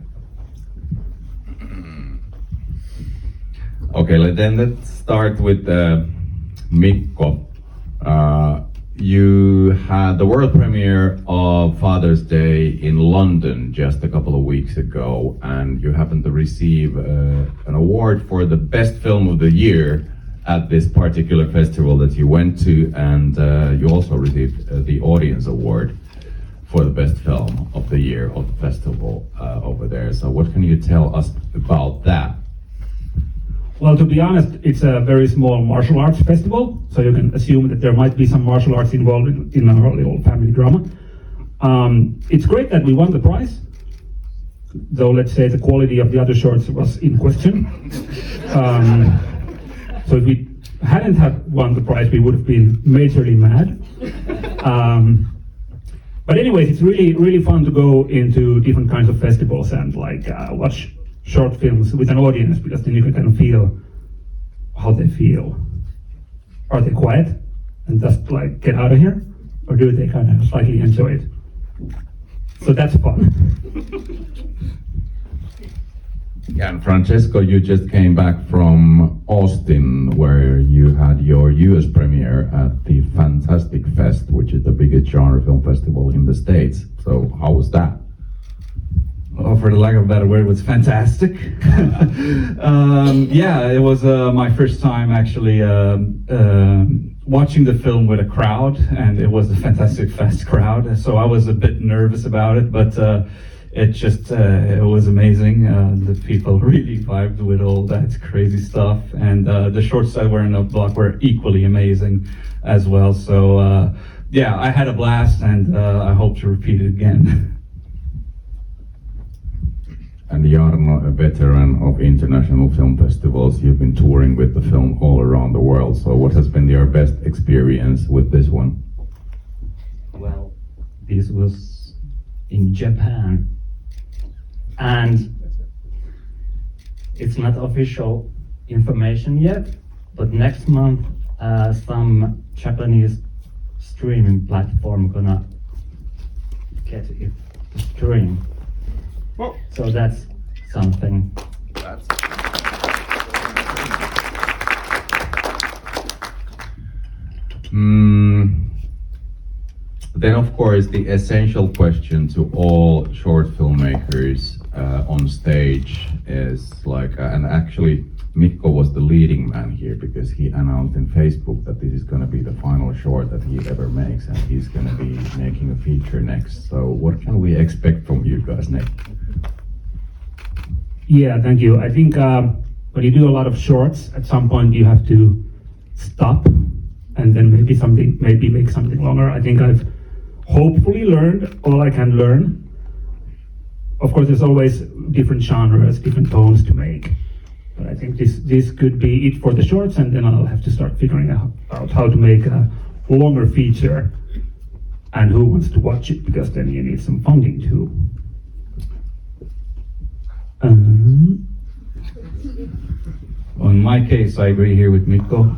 Okay, then let's start with Mikko. You had the world premiere of Father's Day in London just a couple of weeks ago, and you happened to receive an award for the best film of the year at this particular festival that you went to, and you also received the audience award for the best film of the year of the festival over there. So what can you tell us about that? Well, to be honest, it's a very small martial arts festival, so you can assume that there might be some martial arts involved in our little family drama. It's great that we won the prize, though let's say the quality of the other shorts was in question. So if we hadn't have won the prize, we would have been majorly mad. But anyways, it's really fun to go into different kinds of festivals and like watch short films with an audience, because then you can kind of feel how they feel. Are they quiet and just like get out of here, or do they kind of slightly enjoy it? So that's fun. Yeah, and Francesco, you just came back from Austin, where you had your US premiere at the Fantastic Fest, which is the biggest genre film festival in the States. So how was that? Oh, for the lack of a better word, it was fantastic. Yeah, it was my first time actually watching the film with a crowd, and it was a Fantastic Fest crowd. So I was a bit nervous about it, but it was amazing. The people really vibed with all that crazy stuff, and the shorts that were in the block were equally amazing as well. So yeah, I had a blast, and I hope to repeat it again. And Jarno, a veteran of international film festivals, you've been touring with the film all around the world. So what has been your best experience with this one? Well, this was in Japan. And it's not official information yet, but next month some Japanese streaming platform gonna get it to stream. Whoa. So that's something. Then of course the essential question to all short filmmakers on stage is like, and actually Mikko was the leading man here because he announced in Facebook that this is going to be the final short that he ever makes, and he's going to be making a feature next. So what can we expect from you guys next? Yeah, thank you. I think when you do a lot of shorts, at some point you have to stop and then maybe make something longer. I think I've hopefully learned all I can learn. Of course, there's always different genres, different tones to make. But I think this could be it for the shorts, and then I'll have to start figuring out how to make a longer feature and who wants to watch it, because then you need some funding too. Well, in my case, I agree here with Mikko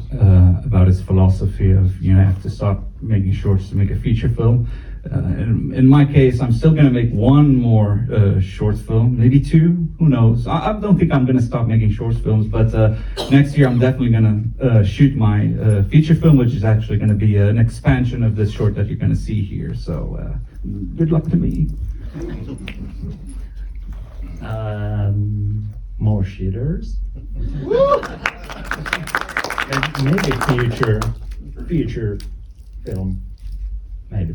about his philosophy of you have to stop making shorts to make a feature film. In my case, I'm still going to make one more short film, maybe two, who knows. I don't think I'm going to stop making short films, but next year I'm definitely going to shoot my feature film, which is actually going to be an expansion of this short that you're going to see here. So good luck to me. More shooters. Maybe future film. Maybe.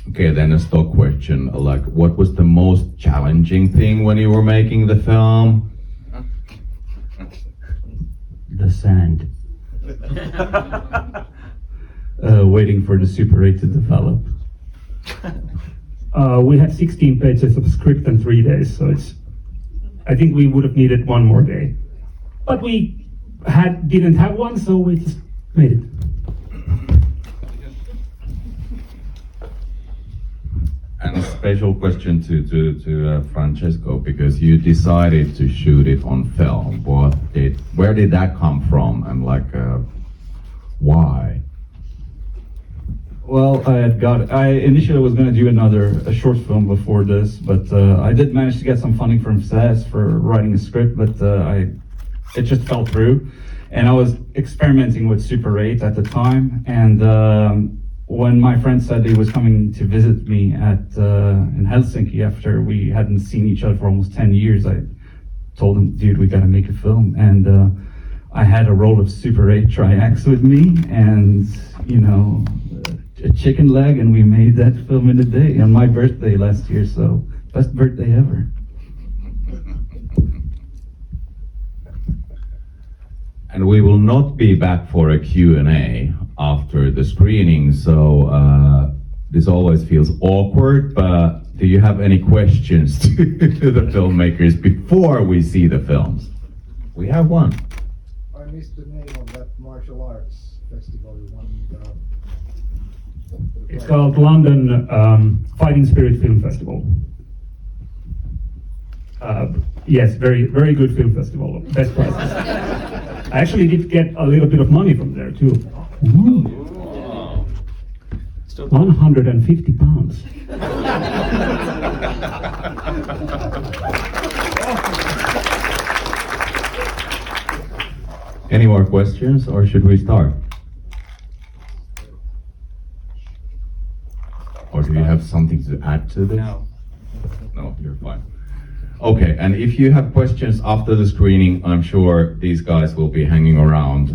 Okay, then a stock question, like what was the most challenging thing when you were making the film? The sand. Waiting for the Super 8 to develop. We had 16 pages of script in 3 days, so I think we would have needed one more day. But we didn't have one, so we just made it. And special question to Francesco, because you decided to shoot it on film. Where did that come from, and why? Well, I initially was going to do a short film before this, but I did manage to get some funding from SES for writing a script, but it just fell through. And I was experimenting with Super 8 at the time, and when my friend said he was coming to visit me in Helsinki after we hadn't seen each other for almost 10 years, I told him, dude, we gotta make a film. And I had a roll of Super 8 triacs with me, and a chicken leg, and we made that film in a day on my birthday last year, so best birthday ever. And we will not be back for a Q&A after the screening, so this always feels awkward, but do you have any questions to the filmmakers before we see the films? We have one. I missed the name of that martial arts festival you won. It's called London Fighting Spirit Film Festival. Yes, very, very good film festival. Best prizes. I actually did get a little bit of money from there too. Ooh. 150 pounds. Any more questions, or should we start? Or do you have something to add to this? No, you're fine. Okay, and if you have questions after the screening, I'm sure these guys will be hanging around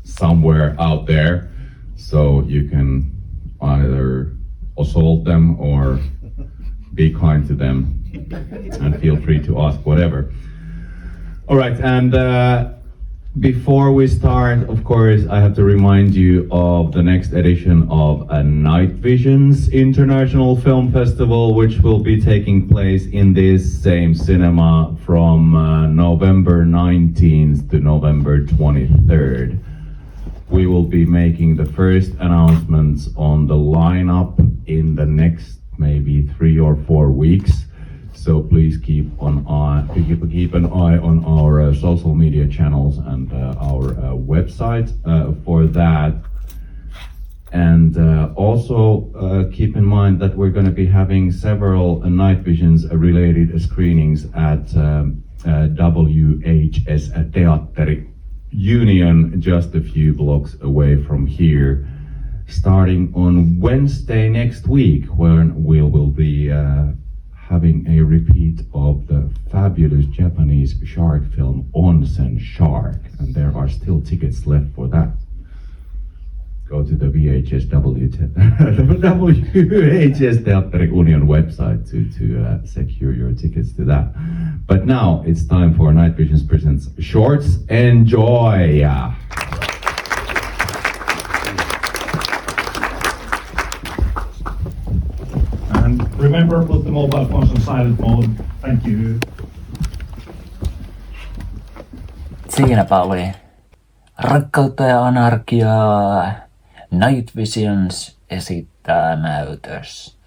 somewhere out there, so you can either assault them or be kind to them and feel free to ask whatever. All right, and before we start, of course, I have to remind you of the next edition of Night Visions International Film Festival, which will be taking place in this same cinema from November 19th to November 23rd. We will be making the first announcements on the lineup in the next maybe 3 or 4 weeks. So please keep an eye on our social media channels and our website for that. And also keep in mind that we're going to be having several Night Visions related screenings at WHS Teatteri Union, just a few blocks away from here, starting on Wednesday next week, when we will be having a repeat of the fabulous Japanese shark film Onsen Shark, and there are still tickets left for that. Go to the WHS Teatteri Union website to secure your tickets to that. But now it's time for Night Visions Presents Shorts. Enjoy! And remember, put the mobile phones on silent mode. Thank you. Siinäpä oli Rakkautta ja Anarkiaa. Night Visions esittää näytös,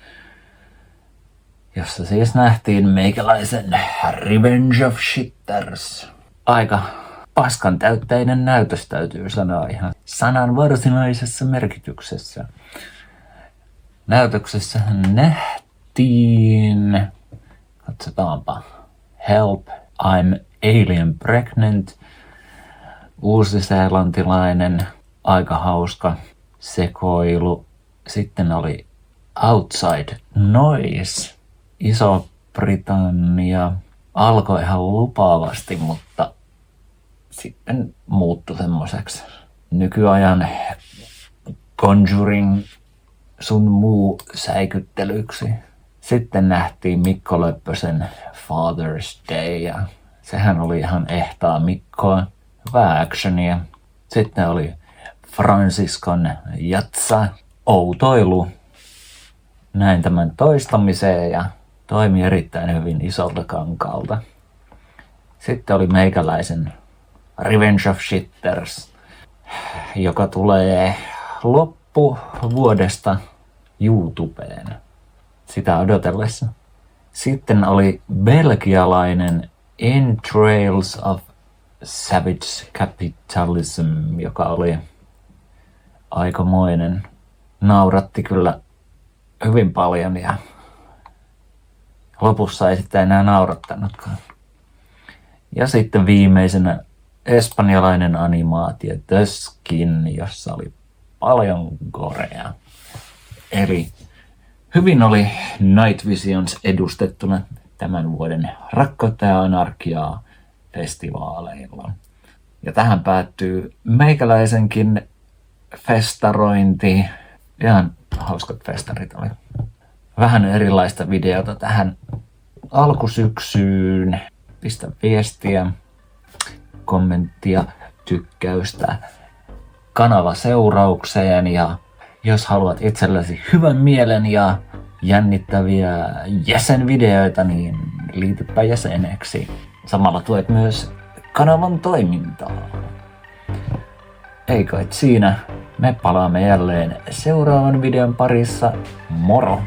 jossa siis nähtiin meikäläisen Revenge of Shitters. Aika paskan täytteinen näytös, täytyy sanoa ihan sanan varsinaisessa merkityksessä. Näytöksessä nähtiin, katsotaanpa, Help, I'm Alien Pregnant, uusiseelantilainen, aika hauska sekoilu. Sitten oli Outside Noise, Iso-Britannia. Alkoi ihan lupaavasti, mutta sitten muuttui semmoiseksi nykyajan Conjuring sun muu säikyttelyksi. Sitten nähtiin Mikko Löppösen Father's Day, ja sehän oli ihan ehtaa Mikkoa. Hyvää actionia. Sitten oli Franciscon Jatsa, outoilu. Näin tämän toistamiseen ja toimi erittäin hyvin isolta kankaalta. Sitten oli meikäläisen Revenge of Shitters, joka tulee loppuvuodesta YouTubeen. sitä odotellessa. Sitten oli belgialainen Entrails of Savage Capitalism, joka oli aikamoinen. Nauratti kyllä hyvin paljon ja lopussa ei sitten enää naurattanutkaan. Ja sitten viimeisenä espanjalainen animaatio The Skin, jossa oli paljon gorea. Eli hyvin oli Night Visions edustettuna tämän vuoden Rakkautta ja Anarkiaa festivaaleilla. Ja tähän päättyy meikäläisenkin festarointi. Ihan hauskat festarit oli. Vähän erilaista videota tähän alkusyksyyn. Pistä viestiä, kommenttia, tykkäystä kanavaseuraukseen ja jos haluat itsellesi hyvän mielen ja jännittäviä jäsenvideoita, niin liitypä jäseneksi. Samalla tuet myös kanavan toimintaa. Ei kai siinä, me palaamme jälleen seuraavan videon parissa. Moro!